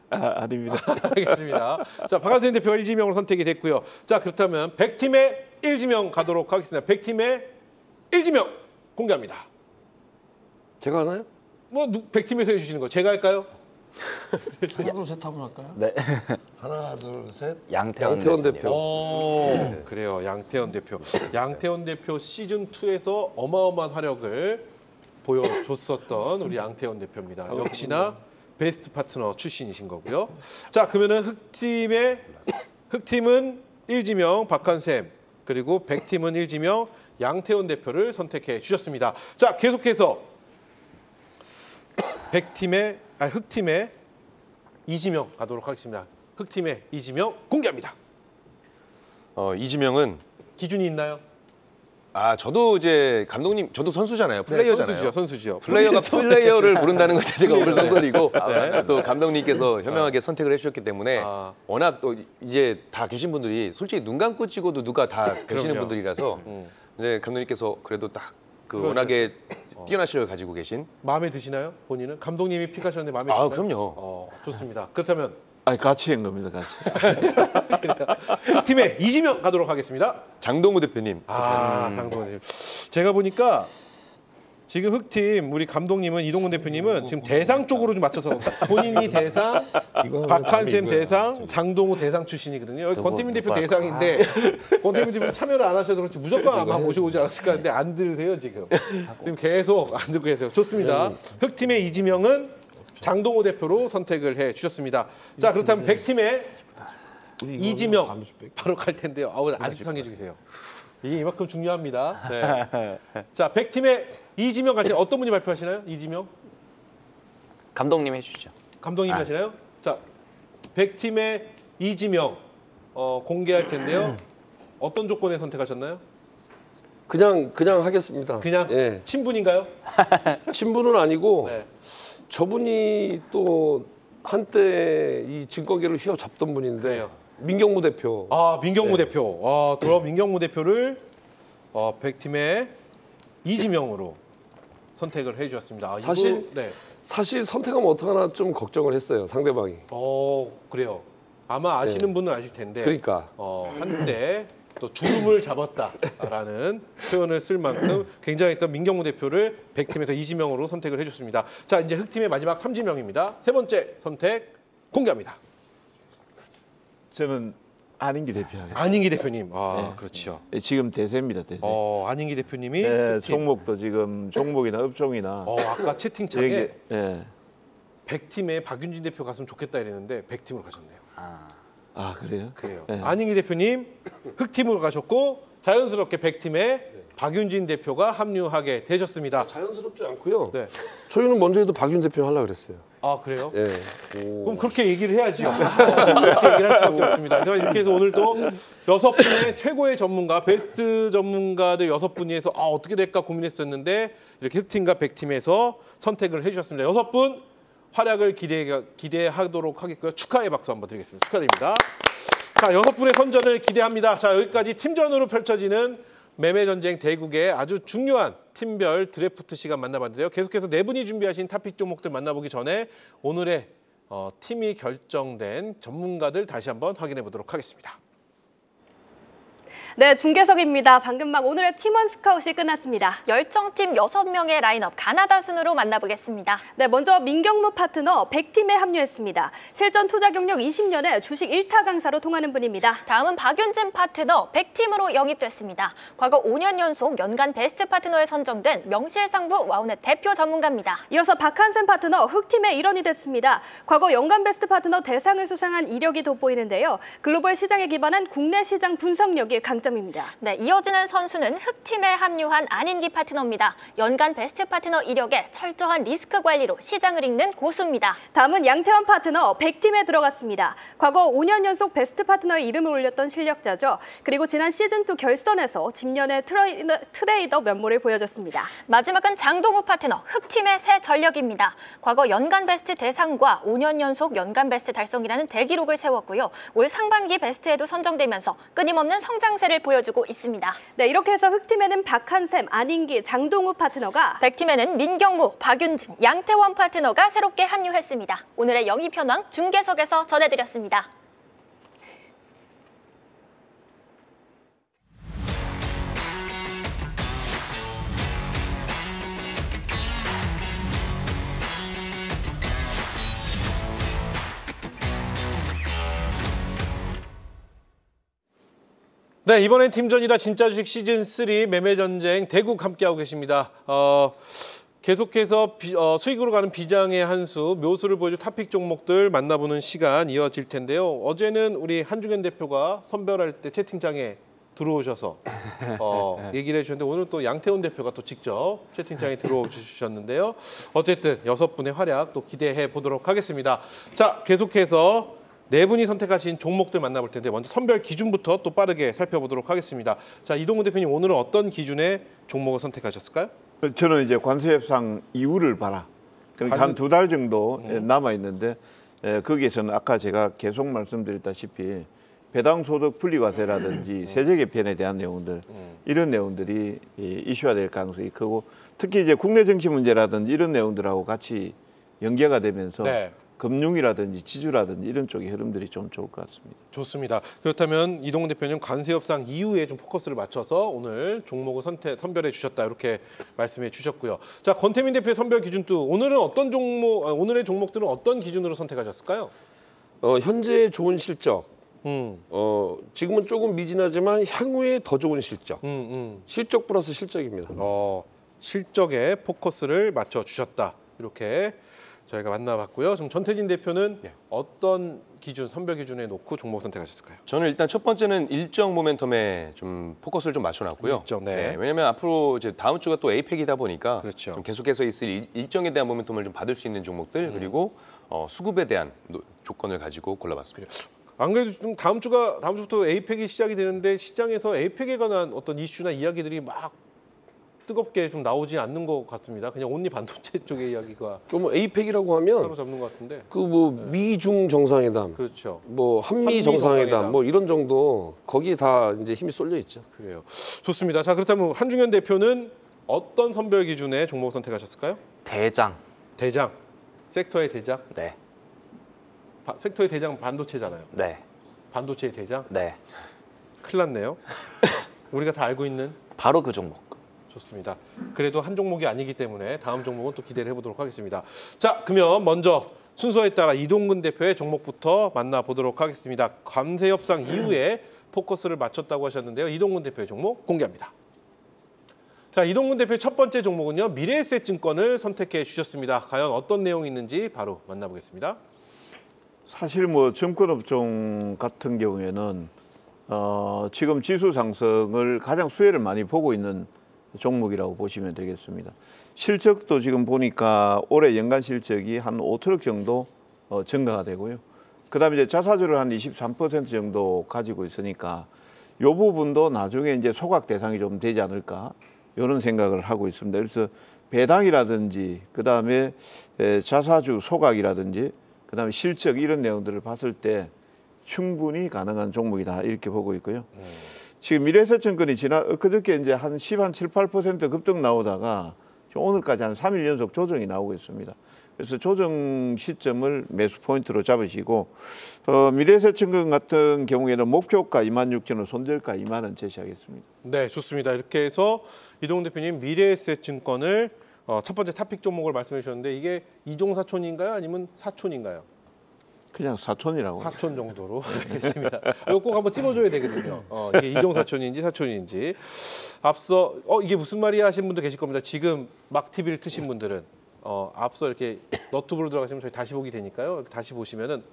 아닙니다. 알겠습니다. 자, 박한샘 대표가 1지명으로 선택이 됐고요. 자, 그렇다면 100팀의 1지명 가도록 하겠습니다. 100팀의 1지명 공개합니다. 제가 하나요? 100팀에서 해주시는 거 제가 할까요? 하나 둘 셋 한번 할까요? 네. 하나 둘 셋. 양태원 대표. 그래요. 양태원 대표. 양태원 대표 시즌 2에서 어마어마한 화력을 보여줬었던 우리 양태원 대표입니다. 역시나 베스트 파트너 출신이신 거고요. 자, 그러면은 흑팀은 1지명 박한샘, 그리고 100팀은 1지명 양태원 대표를 선택해 주셨습니다. 자, 계속해서 흑팀의 2지명 가도록 하겠습니다. 흑팀의 2지명 공개합니다. 이지명은 기준이 있나요? 저도 이제 감독님 저도 선수잖아요. 플레이어잖아요. 네, 선수죠. 플레이어가 플레이어를 부른다는 것 자체가 네. 어불성설이고 또 감독님께서 현명하게 선택을 해주셨기 때문에 워낙 또 이제 다 계신 분들이 솔직히 눈 감고 찍어도 누가 다 계시는 그럼요. 분들이라서 이제 감독님께서 그래도 딱 그 워낙에 뛰어난 실력을 가지고 계신 마음에 드시나요? 본인은? 감독님이 픽하셨는데 마음에 드시나요? 그럼요. 좋습니다. 그렇다면 같이 한 겁니다, 같이. 흑팀의 2지명 가도록 하겠습니다. 장동우 대표님. 장동훈. 제가 보니까 지금 흑팀 우리 감독님은 이동훈 대표님은 지금 대상 쪽으로 좀 맞춰서 본인이 대상, 박한샘 대상, 장동우 대상 출신이거든요. 여기 권태민 대표 대상인데 권태민 대표 참여를 안 하셔서 그렇지 무조건 아마 모셔오지 않았을까 하는데 안 들으세요 지금. 지금 계속 안 듣고 계세요. 좋습니다. 흑팀의 이지명은 장동우 대표로 선택을 해 주셨습니다. 자, 그렇다면 100팀의 이지명 바로 갈 텐데요. 아주 상해 주세요. 이게 이만큼 중요합니다. 네. 자, 100팀의 이지명 같은 어떤 분이 발표하시나요? 이지명? 감독님 해주시죠. 감독님이 하시나요? 자, 100팀의 이지명 공개할 텐데요. 어떤 조건에 선택하셨나요? 그냥 하겠습니다. 그냥 예. 친분인가요? 친분은 아니고 네. 저분이 또 한때 이 증권계를 휘어잡던 분인데 그래요. 민경무 대표. 민경무 대표. 그럼 민경무 대표를 100팀의 이지명으로 선택을 해 주셨습니다. 사실 선택하면 어떡하나 좀 걱정을 했어요, 상대방이. 그래요. 아마 아시는 분은 아실 텐데. 그러니까. 한때 또 주름을 잡았다라는 표현을 쓸 만큼 굉장했던 민경무 대표를 100팀에서 이지명으로 선택을 해줬습니다. 자, 이제 흑팀의 마지막 3지명입니다. 세 번째 선택 공개합니다. 저는 안인기 대표하겠습니다. 안인기 대표님. 네. 그렇죠. 지금 대세입니다, 대세. 안인기 대표님이 네, 종목도 지금 종목이나 업종이나 아까 채팅창에 이렇게, 예. 100팀에 박윤진 대표 갔으면 좋겠다 이랬는데 100팀으로 가셨네요. 그래요? 그래요. 네. 안인기 대표님 흑팀으로 가셨고 자연스럽게 100팀에 박윤진 대표가 합류하게 되셨습니다. 자연스럽지 않고요. 네. 저희는 먼저 해도 박윤 대표 하려고 그랬어요. 그래요? 예. 그럼 그렇게 얘기를 해야죠. 그렇게 얘기를 할 수밖에 없습니다. 이렇게 해서 오늘 또 6분의 최고의 전문가, 베스트 전문가들 6분위에서 어떻게 될까 고민했었는데 이렇게 흑팀과 100팀에서 선택을 해주셨습니다. 6분 활약을 기대하도록 하겠고요. 축하의 박수 한번 드리겠습니다. 축하드립니다. 자, 6분의 선전을 기대합니다. 자, 여기까지 팀전으로 펼쳐지는 매매전쟁 대국의 아주 중요한 팀별 드래프트 시간 만나봤는데요. 계속해서 4분이 준비하신 탑픽 종목들 만나보기 전에 오늘의 팀이 결정된 전문가들 다시 한번 확인해 보도록 하겠습니다. 네, 중계석입니다. 방금 막 오늘의 팀원 스카웃이 끝났습니다. 열정팀 6명의 라인업 가나다 순으로 만나보겠습니다. 네, 먼저 민경무 파트너 100팀에 합류했습니다. 실전 투자 경력 20년의 주식 1타 강사로 통하는 분입니다. 다음은 박윤진 파트너 100팀으로 영입됐습니다. 과거 5년 연속 연간 베스트 파트너에 선정된 명실상부 와우넷 대표 전문가입니다. 이어서 박한샘 파트너 흑팀의 일원이 됐습니다. 과거 연간 베스트 파트너 대상을 수상한 이력이 돋보이는데요. 글로벌 시장에 기반한 국내 시장 분석력이 강점입니다. 네, 이어지는 선수는 흑팀에 합류한 안인기 파트너입니다. 연간 베스트 파트너 이력에 철저한 리스크 관리로 시장을 읽는 고수입니다. 다음은 양태원 파트너 100팀에 들어갔습니다. 과거 5년 연속 베스트 파트너의 이름을 올렸던 실력자죠. 그리고 지난 시즌2 결선에서 집년의 트레이더 면모를 보여줬습니다. 마지막은 장동우 파트너 흑팀의 새 전력입니다. 과거 연간 베스트 대상과 5년 연속 연간 베스트 달성이라는 대기록을 세웠고요. 올 상반기 베스트에도 선정되면서 끊임없는 성장세를 보여주고 있습니다. 네, 이렇게 해서 흑팀에는 박한샘, 안인기, 장동우 파트너가 100팀에는 민경무, 박윤진, 양태원 파트너가 새롭게 합류했습니다. 오늘의 영입 현황 중계석에서 전해드렸습니다. 네, 이번엔 팀전이다 진짜 주식 시즌3 매매전쟁 대국 함께하고 계십니다. 계속해서 수익으로 가는 비장의 한 수, 묘수를 보여줄 탑픽 종목들 만나보는 시간 이어질 텐데요. 어제는 우리 한중현 대표가 선별할 때 채팅창에 들어오셔서 얘기를 해주셨는데 오늘 또 양태훈 대표가 또 직접 채팅창에 들어와 주셨는데요. 어쨌든 6분의 활약 또 기대해 보도록 하겠습니다. 자, 계속해서 네 분이 선택하신 종목들 만나볼 텐데 먼저 선별 기준부터 또 빠르게 살펴보도록 하겠습니다. 자, 이동훈 대표님 오늘은 어떤 기준의 종목을 선택하셨을까요? 저는 이제 관세 협상 이후를 봐라. 그러니까 한 2달 정도 남아 있는데 거기에서는 아까 제가 계속 말씀드렸다시피 배당 소득 분리과세라든지 세제 개편에 대한 내용들 이런 내용들이 이슈화될 가능성이 크고 특히 이제 국내 정치 문제라든지 이런 내용들하고 같이 연계가 되면서 네. 금융이라든지 지주라든지 이런 쪽의 흐름들이 좀 좋을 것 같습니다. 좋습니다. 그렇다면 이동훈 대표님 관세 협상 이후에 좀 포커스를 맞춰서 오늘 종목을 선별해 주셨다 이렇게 말씀해 주셨고요. 자, 권태민 대표의 선별 기준도 오늘은 어떤 종목, 오늘의 종목들은 어떤 기준으로 선택하셨을까요? 현재 좋은 실적. 지금은 조금 미진하지만 향후에 더 좋은 실적. 실적 플러스 실적입니다. 실적에 포커스를 맞춰 주셨다 이렇게 저희가 만나봤고요. 지금 전태진 대표는 어떤 기준, 선별 기준에 놓고 종목 선택하셨을까요? 저는 일단 첫 번째는 일정 모멘텀에 좀 포커스를 좀 맞춰놨고요. 일정, 네. 왜냐하면 앞으로 이제 다음 주가 또 에이펙이다 보니까 그렇죠. 좀 계속해서 있을 일정에 대한 모멘텀을 좀 받을 수 있는 종목들 그리고 수급에 대한 조건을 가지고 골라봤습니다. 안 그래도 좀 다음 주부터 에이펙이 시작이 되는데 시장에서 에이펙에 관한 어떤 이슈나 이야기들이 막 뜨겁게 좀 나오지 않는 것 같습니다. 그냥 온리 반도체 쪽의 이야기가 뭐 에이펙이라고 하면 사로잡는 것 같은데. 그 뭐 미중 정상회담, 그렇죠. 뭐 한미 정상회담, 뭐 이런 정도 거기에 다 이제 힘이 쏠려 있죠. 그래요. 좋습니다. 자, 그렇다면 한중현 대표는 어떤 선별 기준에 종목 선택하셨을까요? 대장. 대장. 섹터의 대장. 네. 섹터의 대장 반도체잖아요. 네. 반도체의 대장. 네. 큰일 났네요. 우리가 다 알고 있는. 바로 그 종목. 좋습니다. 그래도 한 종목이 아니기 때문에 다음 종목은 또 기대를 해보도록 하겠습니다. 자, 그러면 먼저 순서에 따라 이동근 대표의 종목부터 만나보도록 하겠습니다. 관세 협상 이후에 포커스를 맞췄다고 하셨는데요. 이동근 대표의 종목 공개합니다. 자, 이동근 대표의 첫 번째 종목은요. 미래에셋증권을 선택해 주셨습니다. 과연 어떤 내용이 있는지 바로 만나보겠습니다. 사실 뭐 증권업종 같은 경우에는 지금 지수 상승을 가장 수혜를 많이 보고 있는 종목이라고 보시면 되겠습니다. 실적도 지금 보니까 올해 연간 실적이 한 5트럭 정도 증가가 되고요. 그다음에 이제 자사주를 한 23% 정도 가지고 있으니까 이 부분도 나중에 이제 소각 대상이 좀 되지 않을까 이런 생각을 하고 있습니다. 그래서 배당이라든지 그다음에 자사주 소각이라든지 그다음에 실적 이런 내용들을 봤을 때 충분히 가능한 종목이다 이렇게 보고 있고요. 지금 미래에셋증권이 그저께 이제 한 7, 8% 급등 나오다가 오늘까지 한 3일 연속 조정이 나오고 있습니다. 그래서 조정 시점을 매수 포인트로 잡으시고 미래에셋증권 같은 경우에는 목표가 26,000원, 손절가 2만 원 제시하겠습니다. 네, 좋습니다. 이렇게 해서 이동훈 대표님 미래에셋증권을 첫 번째 탑픽 종목을 말씀해 주셨는데 이게 이종사촌인가요? 아니면 사촌인가요? 그냥 사촌이라고. 사촌 정도로 알겠습니다. 이거 꼭 한번 찝어줘야 되거든요. 이게 이종사촌인지 사촌인지. 앞서 이게 무슨 말이야 하신 분도 계실 겁니다. 지금 막 TV를 트신 분들은 앞서 이렇게 너튜브로 들어가시면 저희 다시 보기 되니까요. 다시 보시면은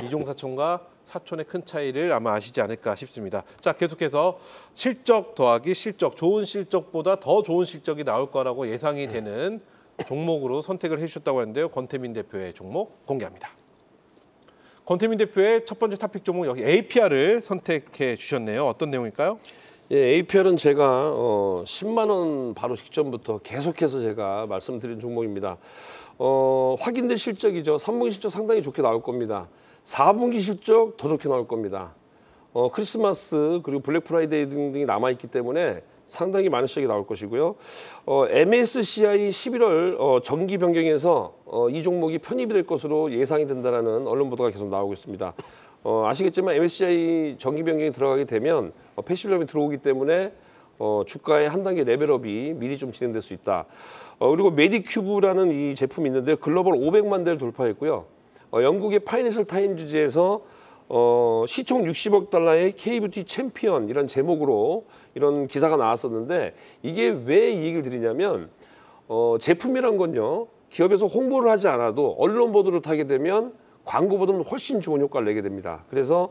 이종사촌과 사촌의 큰 차이를 아마 아시지 않을까 싶습니다. 자, 계속해서 실적 더하기 실적, 좋은 실적보다 더 좋은 실적이 나올 거라고 예상이 되는 종목으로 선택을 해주셨다고 하는데요. 권태민 대표의 종목 공개합니다. 권태민 대표의 첫 번째 탑픽 종목 여기 APR을 선택해 주셨네요. 어떤 내용일까요? 예, APR은 제가 10만 원 바로 직전부터 계속해서 제가 말씀드린 종목입니다. 확인된 실적이죠. 3분기 실적 상당히 좋게 나올 겁니다. 4분기 실적 더 좋게 나올 겁니다. 크리스마스 그리고 블랙 프라이데이 등등이 남아있기 때문에 상당히 많은 실적이 나올 것이고요. MSCI 11월 정기 변경에서 이 종목이 편입이 될 것으로 예상이 된다는 언론 보도가 계속 나오고 있습니다. 아시겠지만 MSCI 정기 변경이 들어가게 되면 패시브점이 들어오기 때문에 주가의 한 단계 레벨업이 미리 좀 진행될 수 있다. 그리고 메디큐브라는 이 제품이 있는데 글로벌 500만 대를 돌파했고요. 영국의 파이낸셜 타임즈지에서 시총 60억 달러의 K뷰티 챔피언 이런 제목으로 이런 기사가 나왔었는데 이게 왜 이 얘기를 드리냐면 제품이란 건요 기업에서 홍보를 하지 않아도 언론 보도를 타게 되면 광고보다는 훨씬 좋은 효과를 내게 됩니다. 그래서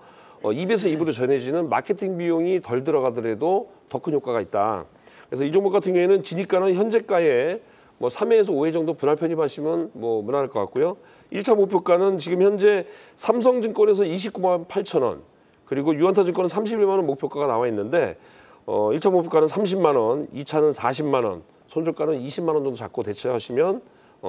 입에서 입으로 전해지는 마케팅 비용이 덜 들어가더라도 더 큰 효과가 있다. 그래서 이 종목 같은 경우에는 진입가는 현재가에 3회에서 5회 정도 분할 편입하시면 무난할 것 같고요. 1차 목표가는 지금 현재 삼성증권에서 29만 8천 원, 그리고 유한타증권은 31만 원 목표가가 나와 있는데 1차 목표가는 30만 원, 2차는 40만 원, 손절가는 20만 원 정도 잡고 대처하시면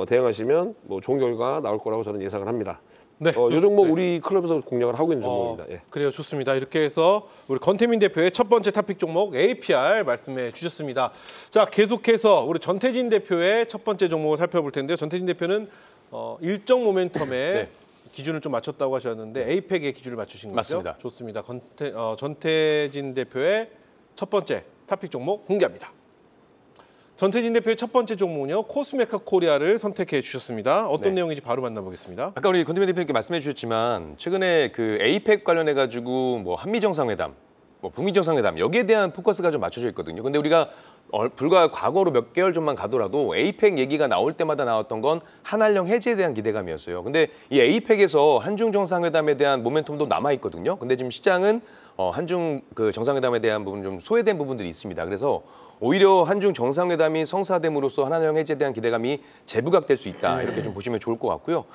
대응하시면 좋은 결과가 나올 거라고 저는 예상을 합니다. 네, 이 종목 우리 클럽에서 공략을 하고 있는 종목입니다. 예. 그래요, 좋습니다. 이렇게 해서 우리 권태민 대표의 첫 번째 탑픽 종목 APR 말씀해 주셨습니다. 자, 계속해서 우리 전태진 대표의 첫 번째 종목을 살펴볼 텐데요. 전태진 대표는 일정 모멘텀에 네. 기준을 좀 맞췄다고 하셨는데 에이펙의 기준을 맞추신 거죠? 맞습니다. 좋습니다. 전태진 대표의 첫 번째 탑픽 종목 공개합니다. 전태진 대표의 첫 번째 종목은요, 코스메카 코리아를 선택해 주셨습니다. 어떤 내용인지 바로 만나보겠습니다. 아까 우리 권태민 대표님께 말씀해 주셨지만 최근에 그 에이펙 관련해 가지고 한미 정상회담, 북미 정상회담 여기에 대한 포커스가 좀 맞춰져 있거든요. 근데 우리가 불과 과거로 몇 개월 전만 가더라도 에이펙 얘기가 나올 때마다 나왔던 건 한한령 해제에 대한 기대감이었어요. 근데 이 에이펙에서 한중 정상회담에 대한 모멘텀도 남아 있거든요. 근데 지금 시장은 한중 그 정상회담에 대한 부분 좀 소외된 부분들이 있습니다. 그래서 오히려 한중 정상회담이 성사됨으로써 한한령 해제에 대한 기대감이 재부각될 수 있다. 이렇게 좀 보시면 좋을 것 같고요.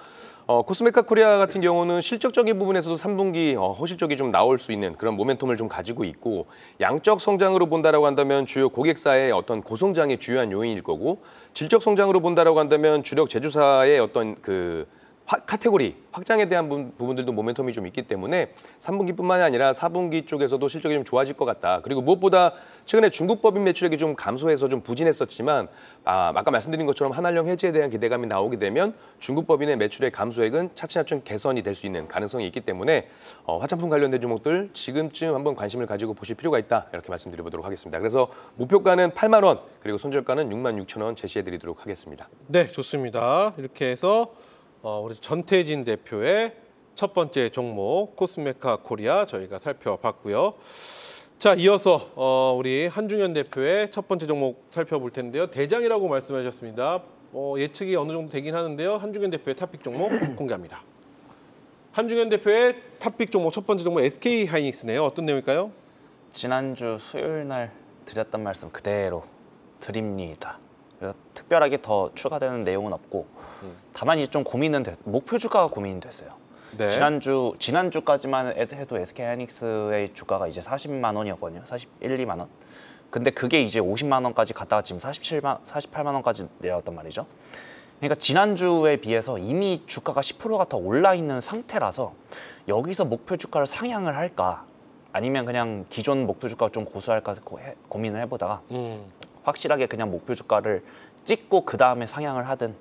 코스메카 코리아 같은 경우는 실적적인 부분에서도 3분기 호실적이 좀 나올 수 있는 그런 모멘텀을 좀 가지고 있고, 양적 성장으로 본다라고 한다면 주요 고객사의 어떤 고성장이 주요한 요인일 거고, 질적 성장으로 본다라고 한다면 주력 제조사의 어떤 그 카테고리 확장에 대한 부분들도 모멘텀이 좀 있기 때문에 3분기뿐만이 아니라 4분기 쪽에서도 실적이 좀 좋아질 것 같다. 그리고 무엇보다 최근에 중국 법인 매출액이 좀 감소해서 좀 부진했었지만 아까 말씀드린 것처럼 한한령 해제에 대한 기대감이 나오게 되면 중국 법인의 매출액 감소액은 차츰차츰 개선이 될 수 있는 가능성이 있기 때문에 화장품 관련된 종목들 지금쯤 한번 관심을 가지고 보실 필요가 있다. 이렇게 말씀드려보도록 하겠습니다. 그래서 목표가는 8만 원, 그리고 손절가는 6만 6천 원 제시해드리도록 하겠습니다. 네, 좋습니다. 이렇게 해서 우리 전태진 대표의 첫 번째 종목 코스메카 코리아 저희가 살펴봤고요. 자, 이어서 우리 한중현 대표의 첫 번째 종목 살펴볼 텐데요. 대장이라고 말씀하셨습니다. 예측이 어느 정도 되긴 하는데요. 한중현 대표의 탑픽 종목 공개합니다. 한중현 대표의 탑픽 종목 첫 번째 종목 SK 하이닉스네요. 어떤 내용일까요? 지난주 수요일 날 드렸던 말씀 그대로 드립니다. 그래서 특별하게 더 추가되는 내용은 없고, 다만 이제 좀 고민은 목표 주가가 고민이 됐어요. 네. 지난주까지만 해도 SK 하이닉스의 주가가 이제 40만 원이었거든요. 41, 2만 원. 근데 그게 이제 50만 원까지 갔다가 지금 48만 원까지 내려왔단 말이죠. 그러니까 지난주에 비해서 이미 주가가 10%가 더 올라 있는 상태라서 여기서 목표 주가를 상향을 할까, 아니면 그냥 기존 목표 주가가 좀 고수할까 고민을 해보다가 확실하게 그냥 목표 주가를 찍고 그 다음에 상향을 하든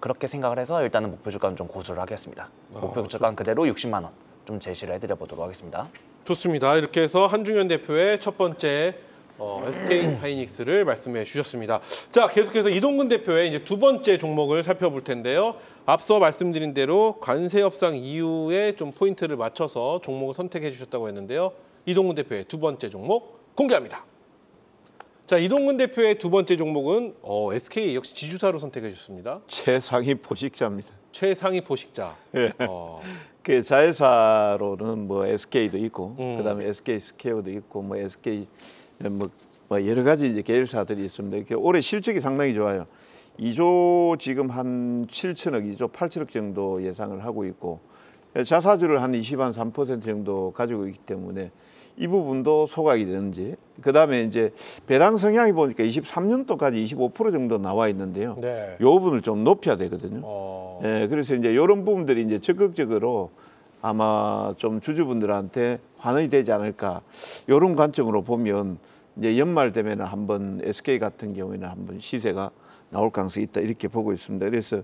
그렇게 생각을 해서 일단은 목표 주가는 좀 고수를 하겠습니다. 목표 주가는 그대로 60만 원 좀 제시를 해드려 보도록 하겠습니다. 좋습니다. 이렇게 해서 한중현 대표의 첫 번째 SK 하이닉스를 말씀해 주셨습니다. 자, 계속해서 이동근 대표의 이제 두 번째 종목을 살펴볼 텐데요. 앞서 말씀드린 대로 관세 협상 이후에 좀 포인트를 맞춰서 종목을 선택해 주셨다고 했는데요. 이동근 대표의 두 번째 종목 공개합니다. 자, 이동근 대표의 두 번째 종목은 SK 역시 지주사로 선택해 주셨습니다. 최상위 포식자입니다. 최상위 포식자. 예. 그 자회사로는 뭐 SK도 있고, 그다음에 SK 스퀘어도 있고, 뭐 SK 뭐 여러 가지 이제 계열사들이 있습니다. 이렇게 올해 실적이 상당히 좋아요. 2조 지금 한 7천억, 2조 8천억 정도 예상을 하고 있고, 자사주를 한 23% 정도 가지고 있기 때문에 이 부분도 소각이 되는지, 그다음에 이제 배당 성향이 보니까 23년도까지 25% 정도 나와 있는데요. 네. 이 부분을 좀 높여야 되거든요. 예, 그래서 이제 이런 부분들이 이제 적극적으로 아마 좀 주주분들한테 환원이 되지 않을까, 이런 관점으로 보면 이제 연말 되면은 한번 SK 같은 경우에는 한번 시세가 나올 가능성이 있다, 이렇게 보고 있습니다. 그래서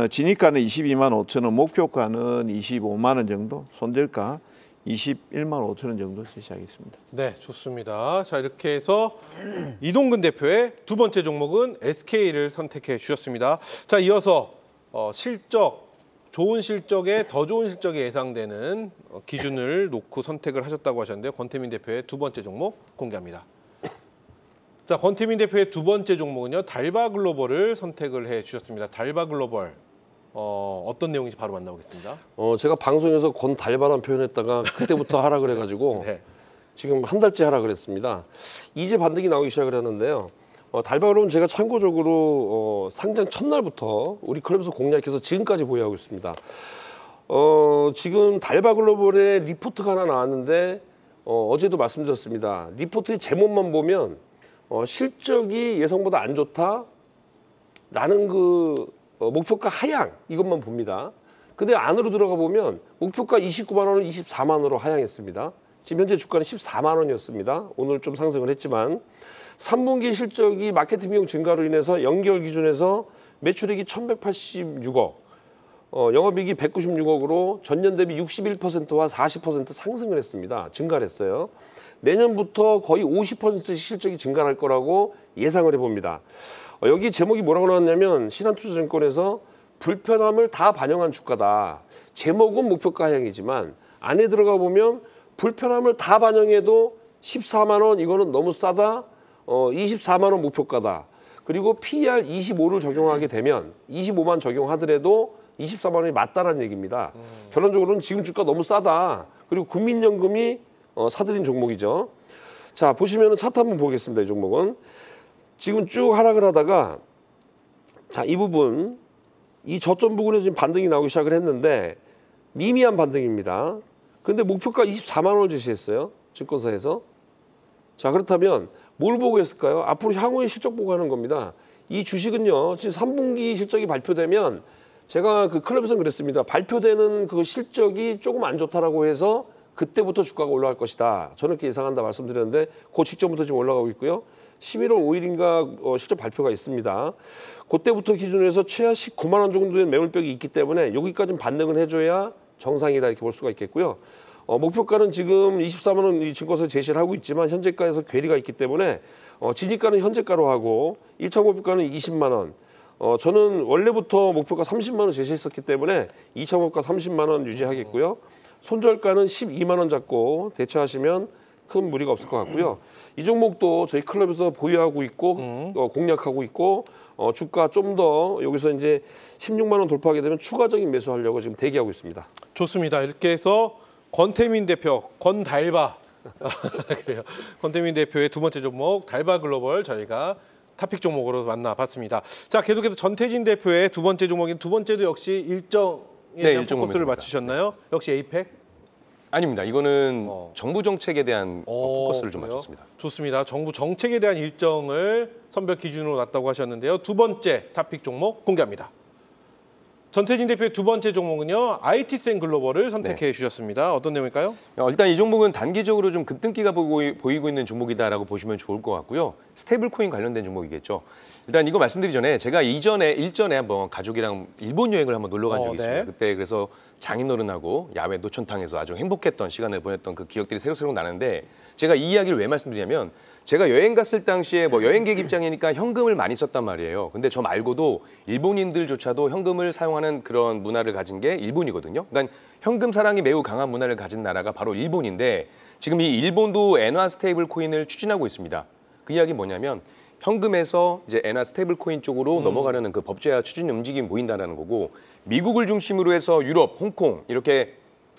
진입가는 22만 5천 원, 목표가는 25만 원 정도, 손절가 21만 5천 원 정도 제시하겠습니다. 네, 좋습니다. 자, 이렇게 해서 이동근 대표의 두 번째 종목은 SK를 선택해 주셨습니다. 자, 이어서 실적, 좋은 실적에 더 좋은 실적이 예상되는 기준을 놓고 선택을 하셨다고 하셨는데요. 권태민 대표의 두 번째 종목 공개합니다. 자, 권태민 대표의 두 번째 종목은요, 달바글로벌을 선택을 해 주셨습니다. 달바글로벌. 어떤 내용인지 바로 만나보겠습니다. 제가 방송에서 권달바란 표현했다가 그때부터 하락을 해가지고 네. 지금 한 달째 하락을 했습니다. 이제 반등이 나오기 시작을 했는데요. 달바글로는 제가 참고적으로 상장 첫날부터 우리 클럽에서 공략해서 지금까지 보유하고 있습니다. 지금 달바글로벌의 리포트가 하나 나왔는데 어제도 말씀드렸습니다. 리포트의 제목만 보면 실적이 예상보다 안 좋다 라는 목표가 하향, 이것만 봅니다. 근데 안으로 들어가 보면 목표가 29만 원을 24만 원으로 하향했습니다. 지금 현재 주가는 14만 원이었습니다. 오늘 좀 상승을 했지만 3분기 실적이 마케팅 비용 증가로 인해서 연결 기준에서 매출액이 1,186억, 영업이익이 196억으로 전년 대비 61%와 40% 상승을 했습니다. 증가를 했어요. 내년부터 거의 50% 실적이 증가할 거라고 예상을 해봅니다. 여기 제목이 뭐라고 나왔냐면 신한투자증권에서 불편함을 다 반영한 주가다. 제목은 목표가 하향이지만 안에 들어가 보면 불편함을 다 반영해도 14만 원 이거는 너무 싸다. 24만 원 목표가다. 그리고 PER 25를 적용하게 되면 25만 적용하더라도 24만 원이 맞다라는 얘기입니다. 결론적으로는 지금 주가 너무 싸다. 그리고 국민연금이 사들인 종목이죠. 자, 보시면 차트 한번 보겠습니다. 이 종목은. 지금 쭉 하락을 하다가 자, 이 부분, 이 저점 부근에 지금 반등이 나오기 시작을 했는데 미미한 반등입니다. 근데 목표가 24만 원을 제시했어요. 증권사에서. 자, 그렇다면 뭘 보고 했을까요? 앞으로 향후의 실적 보고 하는 겁니다. 이 주식은요, 지금 3분기 실적이 발표되면 제가 그 클럽에서는 그랬습니다. 발표되는 그 실적이 조금 안 좋다라고 해서 그때부터 주가가 올라갈 것이다. 저는 그렇게 예상한다 말씀드렸는데 그 직전부터 지금 올라가고 있고요. 11월 5일인가 실적 발표가 있습니다. 그때부터 기준으로 최하 19만 원 정도의 매물벽이 있기 때문에 여기까지는 반등을 해줘야 정상이다 이렇게 볼 수가 있겠고요. 목표가는 지금 24만 원 이 증권사에 제시를 하고 있지만 현재가에서 괴리가 있기 때문에 진입가는 현재가로 하고 1차 목표가는 20만 원. 저는 원래부터 목표가 30만 원 제시했었기 때문에 2차 목표가 30만 원 유지하겠고요. 손절가는 12만 원 잡고 대처하시면 큰 무리가 없을 것 같고요. 이 종목도 저희 클럽에서 보유하고 있고 공략하고 있고 주가 좀 더 여기서 이제 16만 원 돌파하게 되면 추가적인 매수하려고 지금 대기하고 있습니다. 좋습니다. 이렇게 해서 권태민 대표, 권달바 그래요. 권태민 대표의 두 번째 종목 달바글로벌 저희가 탑픽 종목으로 만나봤습니다. 자, 계속해서 전태진 대표의 두 번째 종목인 두 번째도 역시 일정에 대한 일정 포커스를 매수입니다. 맞추셨나요? 역시 에이펙? 아닙니다. 이거는 정부 정책에 대한 포커스를 좀 그래요? 맞췄습니다. 좋습니다. 정부 정책에 대한 일정을 선별 기준으로 놨다고 하셨는데요. 두 번째 탑픽 종목 공개합니다. 전태진 대표의 두 번째 종목은요. IT센 글로벌을 선택해 주셨습니다. 어떤 내용일까요? 일단 이 종목은 단기적으로 좀 급등기가 보이고 있는 종목이다라고 보시면 좋을 것 같고요. 스테이블 코인 관련된 종목이겠죠. 일단 이거 말씀드리기 전에 제가 일전에 한번 가족이랑 일본 여행을 한번 놀러 간 적이 있습니다. 네. 그때 그래서 장인어른하고 야외 노천탕에서 아주 행복했던 시간을 보냈던 그 기억들이 새록새록 나는데 제가 이 이야기를 왜 말씀드리냐면 제가 여행 갔을 당시에 뭐 여행객 입장이니까 현금을 많이 썼단 말이에요. 근데 저 말고도 일본인들조차도 현금을 사용하는 그런 문화를 가진 게 일본이거든요. 그러니까 현금 사랑이 매우 강한 문화를 가진 나라가 바로 일본인데 지금 이 일본도 엔화 스테이블 코인을 추진하고 있습니다. 그 이야기 뭐냐면 현금에서 이제 엔화 스테이블 코인 쪽으로 넘어가려는 그 법제화 추진 움직임이 보인다는 거고 미국을 중심으로 해서 유럽, 홍콩 이렇게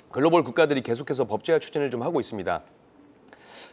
글로벌 국가들이 계속해서 법제화 추진을 좀 하고 있습니다.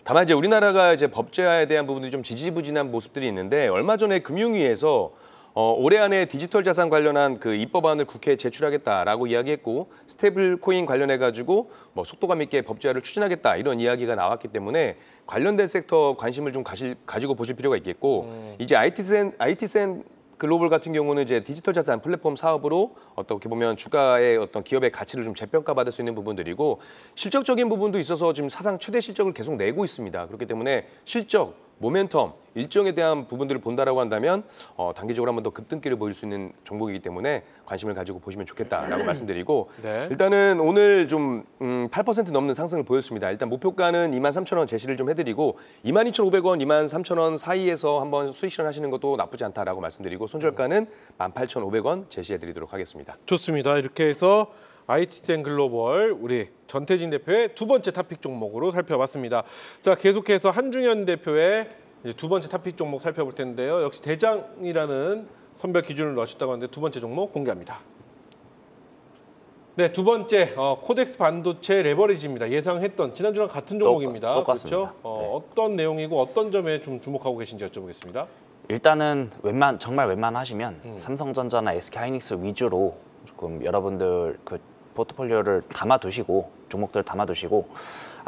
다만 이제 우리나라가 이제 법제화에 대한 부분들이 좀 지지부진한 모습들이 있는데 얼마 전에 금융위에서 올해 안에 디지털 자산 관련한 그 입법안을 국회에 제출하겠다라고 이야기했고 스테이블 코인 관련해 가지고 뭐 속도감 있게 법제화를 추진하겠다 이런 이야기가 나왔기 때문에 관련된 섹터 관심을 좀 가지고 보실 필요가 있겠고 이제 IT센 글로벌 같은 경우는 이제 디지털 자산 플랫폼 사업으로 어떻게 보면 주가의 어떤 기업의 가치를 좀 재평가받을 수 있는 부분들이고 실적적인 부분도 있어서 지금 사상 최대 실적을 계속 내고 있습니다. 그렇기 때문에 실적, 모멘텀, 일정에 대한 부분들을 본다라고 한다면 단기적으로 한 번 더 급등기를 보일 수 있는 종목이기 때문에 관심을 가지고 보시면 좋겠다라고 말씀드리고 네. 일단은 오늘 좀 8% 넘는 상승을 보였습니다. 일단 목표가는 23,000원 제시를 좀 해드리고 22,500원, 23,000원 사이에서 한번 수익 실현하시는 것도 나쁘지 않다라고 말씀드리고 손절가는 18,500원 제시해드리도록 하겠습니다. 좋습니다. 이렇게 해서 IT센 글로벌 우리 전태진 대표의 두 번째 탑픽 종목으로 살펴봤습니다. 자, 계속해서 한중현 대표의 이제 두 번째 탑픽 종목 살펴볼 텐데요. 역시 대장이라는 선별 기준을 넣으셨다고 하는데 두 번째 종목 공개합니다. 네, 두 번째 코덱스 반도체 레버리지입니다. 예상했던 지난주랑 같은 종목입니다. 똑같습니다. 그렇죠? 네. 어떤 내용이고 어떤 점에 좀 주목하고 계신지 여쭤보겠습니다. 일단은 정말 웬만하시면 삼성전자나 SK하이닉스 위주로 조금 여러분들 그 포트폴리오를 담아두시고 종목들 담아두시고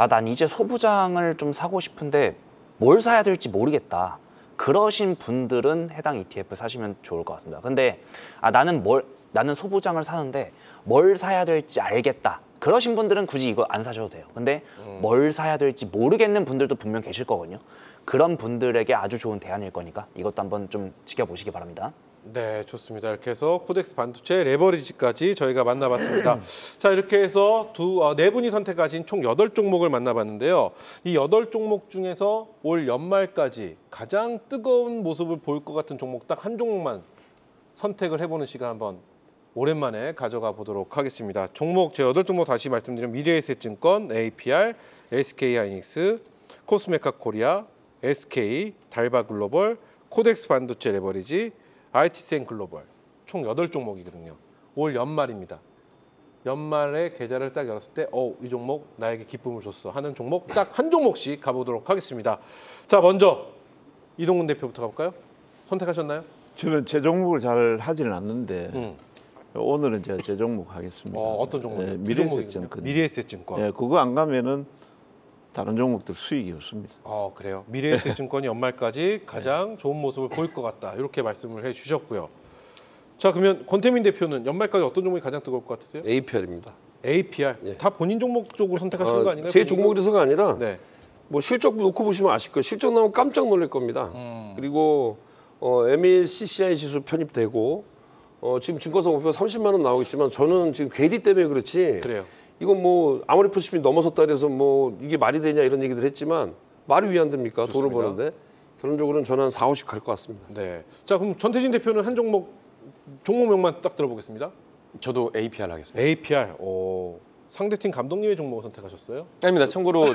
난 이제 소부장을 좀 사고 싶은데 뭘 사야 될지 모르겠다. 그러신 분들은 해당 ETF 사시면 좋을 것 같습니다. 근데 나는 소부장을 사는데 뭘 사야 될지 알겠다. 그러신 분들은 굳이 이거 안 사셔도 돼요. 근데 뭘 사야 될지 모르겠는 분들도 분명 계실 거거든요. 그런 분들에게 아주 좋은 대안일 거니까 이것도 한번 좀 지켜보시기 바랍니다. 네, 좋습니다. 이렇게 해서 코덱스 반도체 레버리지까지 저희가 만나봤습니다. 자, 이렇게 해서 네 분이 선택하신 총 8종목을 만나봤는데요. 이 8종목 중에서 올 연말까지 가장 뜨거운 모습을 보일 것 같은 종목 딱 한 종목만 선택을 해보는 시간 한번 오랜만에 가져가 보도록 하겠습니다. 종목 제 8종목 다시 말씀드리면 미래에셋증권, APR, SK하이닉스, 코스메카 코리아, SK, 달바글로벌, 코덱스 반도체 레버리지, IT센 글로벌 총 8종목이거든요. 올 연말입니다. 연말에 계좌를 딱 열었을 때 이 종목 나에게 기쁨을 줬어 하는 종목 딱 한 종목씩 가보도록 하겠습니다. 자, 먼저 이동근 대표부터 가볼까요? 선택하셨나요? 저는 제 종목을 잘 하지는 않는데 오늘은 제가 제 종목 하겠습니다. 어떤 종목이요? 미래에셋증권. 미래에셋증권. 네, 그거 안 가면은 다른 종목들 수익이 없습니다. 그래요. 미래에셋증권이 연말까지 가장 좋은 모습을 보일 것 같다. 이렇게 말씀을 해주셨고요. 자, 그러면 권태민 대표는 연말까지 어떤 종목이 가장 뜨거울 것 같으세요? APR입니다. APR. 예. 다 본인 종목 쪽으로 선택하시는 거 아닌가요? 제 종목이라서가 아니라 네. 뭐 실적 놓고 보시면 아실 거예요. 실적 나오면 깜짝 놀랄 겁니다. 그리고 MLCCI 지수 편입되고 지금 증권사 목표 30만 원 나오겠지만 저는 지금 괴리 때문에 그렇지. 그래요. 이건 뭐 아무리 표심이 넘어섰다 그래서 뭐 이게 말이 되냐 이런 얘기들 했지만 말이 왜 안 됩니까? 좋습니다. 돈을 버는데 결론적으로는 저는 한 4, 50 갈 것 같습니다. 네. 자, 그럼 전태진 대표는 한 종목명만 딱 들어보겠습니다. 저도 APR 하겠습니다. APR. 상대팀 감독님의 종목을 선택하셨어요? 아닙니다. 참고로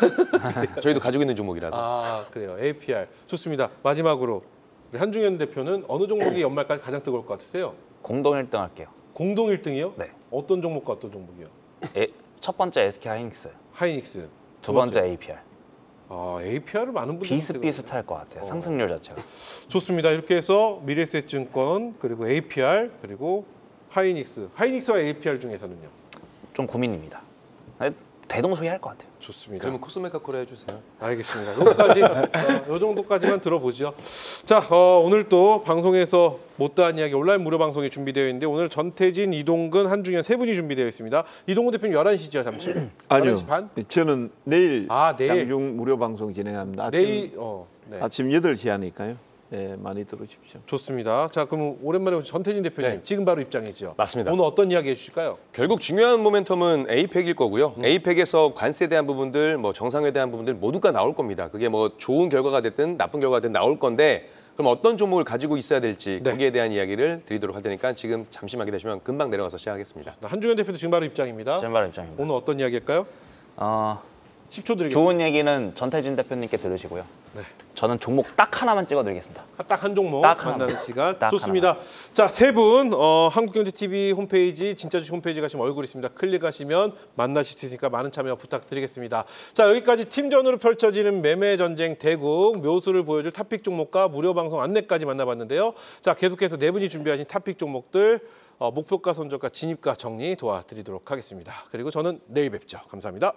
저희도 가지고 있는 종목이라서. 그래요. APR. 좋습니다. 마지막으로 우리 한중현 대표는 어느 종목이 연말까지 가장 뜨거울 것 같으세요? 공동 1등 할게요. 공동 1등이요? 네. 어떤 종목과 어떤 종목이요? 첫 번째 SK하이닉스, 하이닉스. 두 번째 APR. APR을 많은 분들이 비슷비슷할 것 같아요. 상승률 자체가. 좋습니다. 이렇게 해서 미래에셋증권 그리고 APR 그리고 하이닉스. 하이닉스와 APR 중에서는요? 좀 고민입니다. 대동소이할 것 같아요. 좋습니다. 그러면 코스메카 코리아 해주세요. 알겠습니다. 여기까지, 요 정도까지만 들어보죠. 자, 오늘 또 방송에서 못다한 이야기 온라인 무료 방송이 준비되어 있는데 오늘 전태진, 이동근, 한중현 세 분이 준비되어 있습니다. 이동근 대표님 11시죠, 잠시? 아니요. 11시 반? 저는 내일 내일. 장중 무료 방송 진행합니다. 내일, 네. 아침 8시 하니까요. 많이 들어주십시오. 좋습니다. 자, 그럼 오랜만에 오신 전태진 대표님 네. 지금 바로 입장이죠. 맞습니다. 오늘 어떤 이야기 해주실까요? 결국 중요한 모멘텀은 에이펙일 거고요. 에이펙에서 관세에 대한 부분들, 뭐 정상에 대한 부분들 모두가 나올 겁니다. 그게 뭐 좋은 결과가 됐든 나쁜 결과가 됐든 나올 건데 그럼 어떤 종목을 가지고 있어야 될지 네. 거기에 대한 이야기를 드리도록 할 테니까 지금 잠시만 기다리시면 금방 내려가서 시작하겠습니다. 한중현 대표도 지금 바로 입장입니다. 지금 바로 입장입니다. 오늘 어떤 이야기일까요? 10초 드리겠습니다. 좋은 얘기는 전태진 대표님께 들으시고요. 네. 저는 종목 딱 하나만 찍어드리겠습니다. 딱 한 종목 딱 하나만. 만나는 시간 딱 좋습니다. 자, 세 분 한국경제TV 홈페이지 진짜 주식 홈페이지 가시면 얼굴 있습니다. 클릭하시면 만나실 수 있으니까 많은 참여 부탁드리겠습니다. 자, 여기까지 팀전으로 펼쳐지는 매매 전쟁 대국 묘수를 보여줄 탑픽 종목과 무료 방송 안내까지 만나봤는데요. 자, 계속해서 네 분이 준비하신 탑픽 종목들 목표가, 손절가, 진입가 정리 도와드리도록 하겠습니다. 그리고 저는 내일 뵙죠. 감사합니다.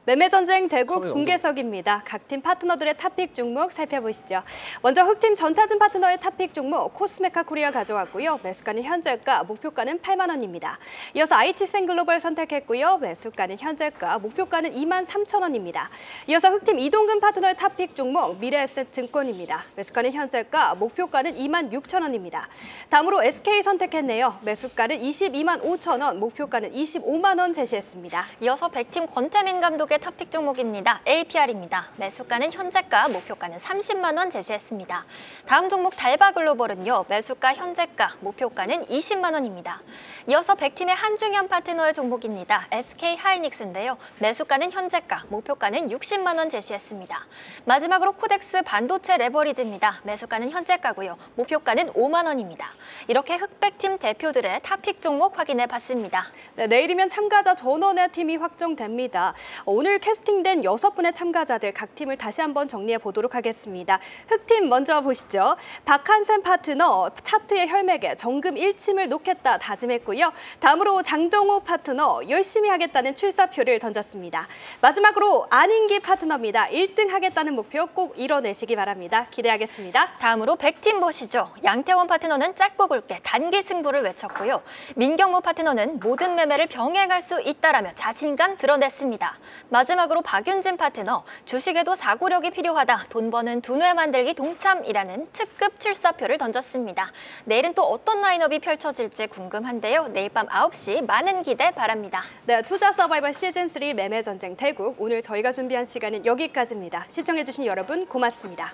매매전쟁 대국 중계석입니다. 각 팀 파트너들의 탑픽 종목 살펴보시죠. 먼저 흑팀 전타진 파트너의 탑픽 종목 코스메카 코리아 가져왔고요. 매수가는 현재가, 목표가는 8만 원입니다. 이어서 IT센글로벌 선택했고요. 매수가는 현재가, 목표가는 23,000원입니다. 이어서 흑팀 이동근 파트너의 탑픽 종목 미래에셋증권입니다. 매수가는 현재가, 목표가는 26,000원입니다. 다음으로 SK 선택했네요. 매수가는 22만 5천 원, 목표가는 25만 원 제시했습니다. 이어서 백팀 권태민 감독의 탑픽 종목입니다. APR입니다. 매수가는 현재가, 목표가는 30만 원 제시했습니다. 다음 종목 달바글로벌은요. 매수가 현재가, 목표가는 20만 원입니다. 이어서 백팀의 한중현 파트너의 종목입니다. SK하이닉스인데요. 매수가는 현재가, 목표가는 60만 원 제시했습니다. 마지막으로 코덱스 반도체 레버리지입니다. 매수가는 현재가고요. 목표가는 5만 원입니다. 이렇게 흑백팀 대표들의 탑픽 종목 확인해 봤습니다. 네, 내일이면 참가자 전원의 팀이 확정됩니다. 오늘 캐스팅된 6분의 참가자들 각 팀을 다시 한번 정리해 보도록 하겠습니다. 흑팀 먼저 보시죠. 박한샘 파트너 차트의 혈맥에 정금 일침을 놓겠다 다짐했고요. 다음으로 장동호 파트너 열심히 하겠다는 출사표를 던졌습니다. 마지막으로 안인기 파트너입니다. 1등 하겠다는 목표 꼭 이뤄내시기 바랍니다. 기대하겠습니다. 다음으로 백팀 보시죠. 양태원 파트너는 짧고 굵게 단기 승부를 외쳤고요. 민경무 파트너는 모든 매매를 병행할 수 있다라며 자신감 드러냈습니다. 마지막으로 박윤진 파트너, 주식에도 사고력이 필요하다. 돈 버는 두뇌 만들기 동참이라는 특급 출사표를 던졌습니다. 내일은 또 어떤 라인업이 펼쳐질지 궁금한데요. 내일 밤 9시 많은 기대 바랍니다. 네, 투자 서바이벌 시즌3 매매전쟁 대국 오늘 저희가 준비한 시간은 여기까지입니다. 시청해주신 여러분 고맙습니다.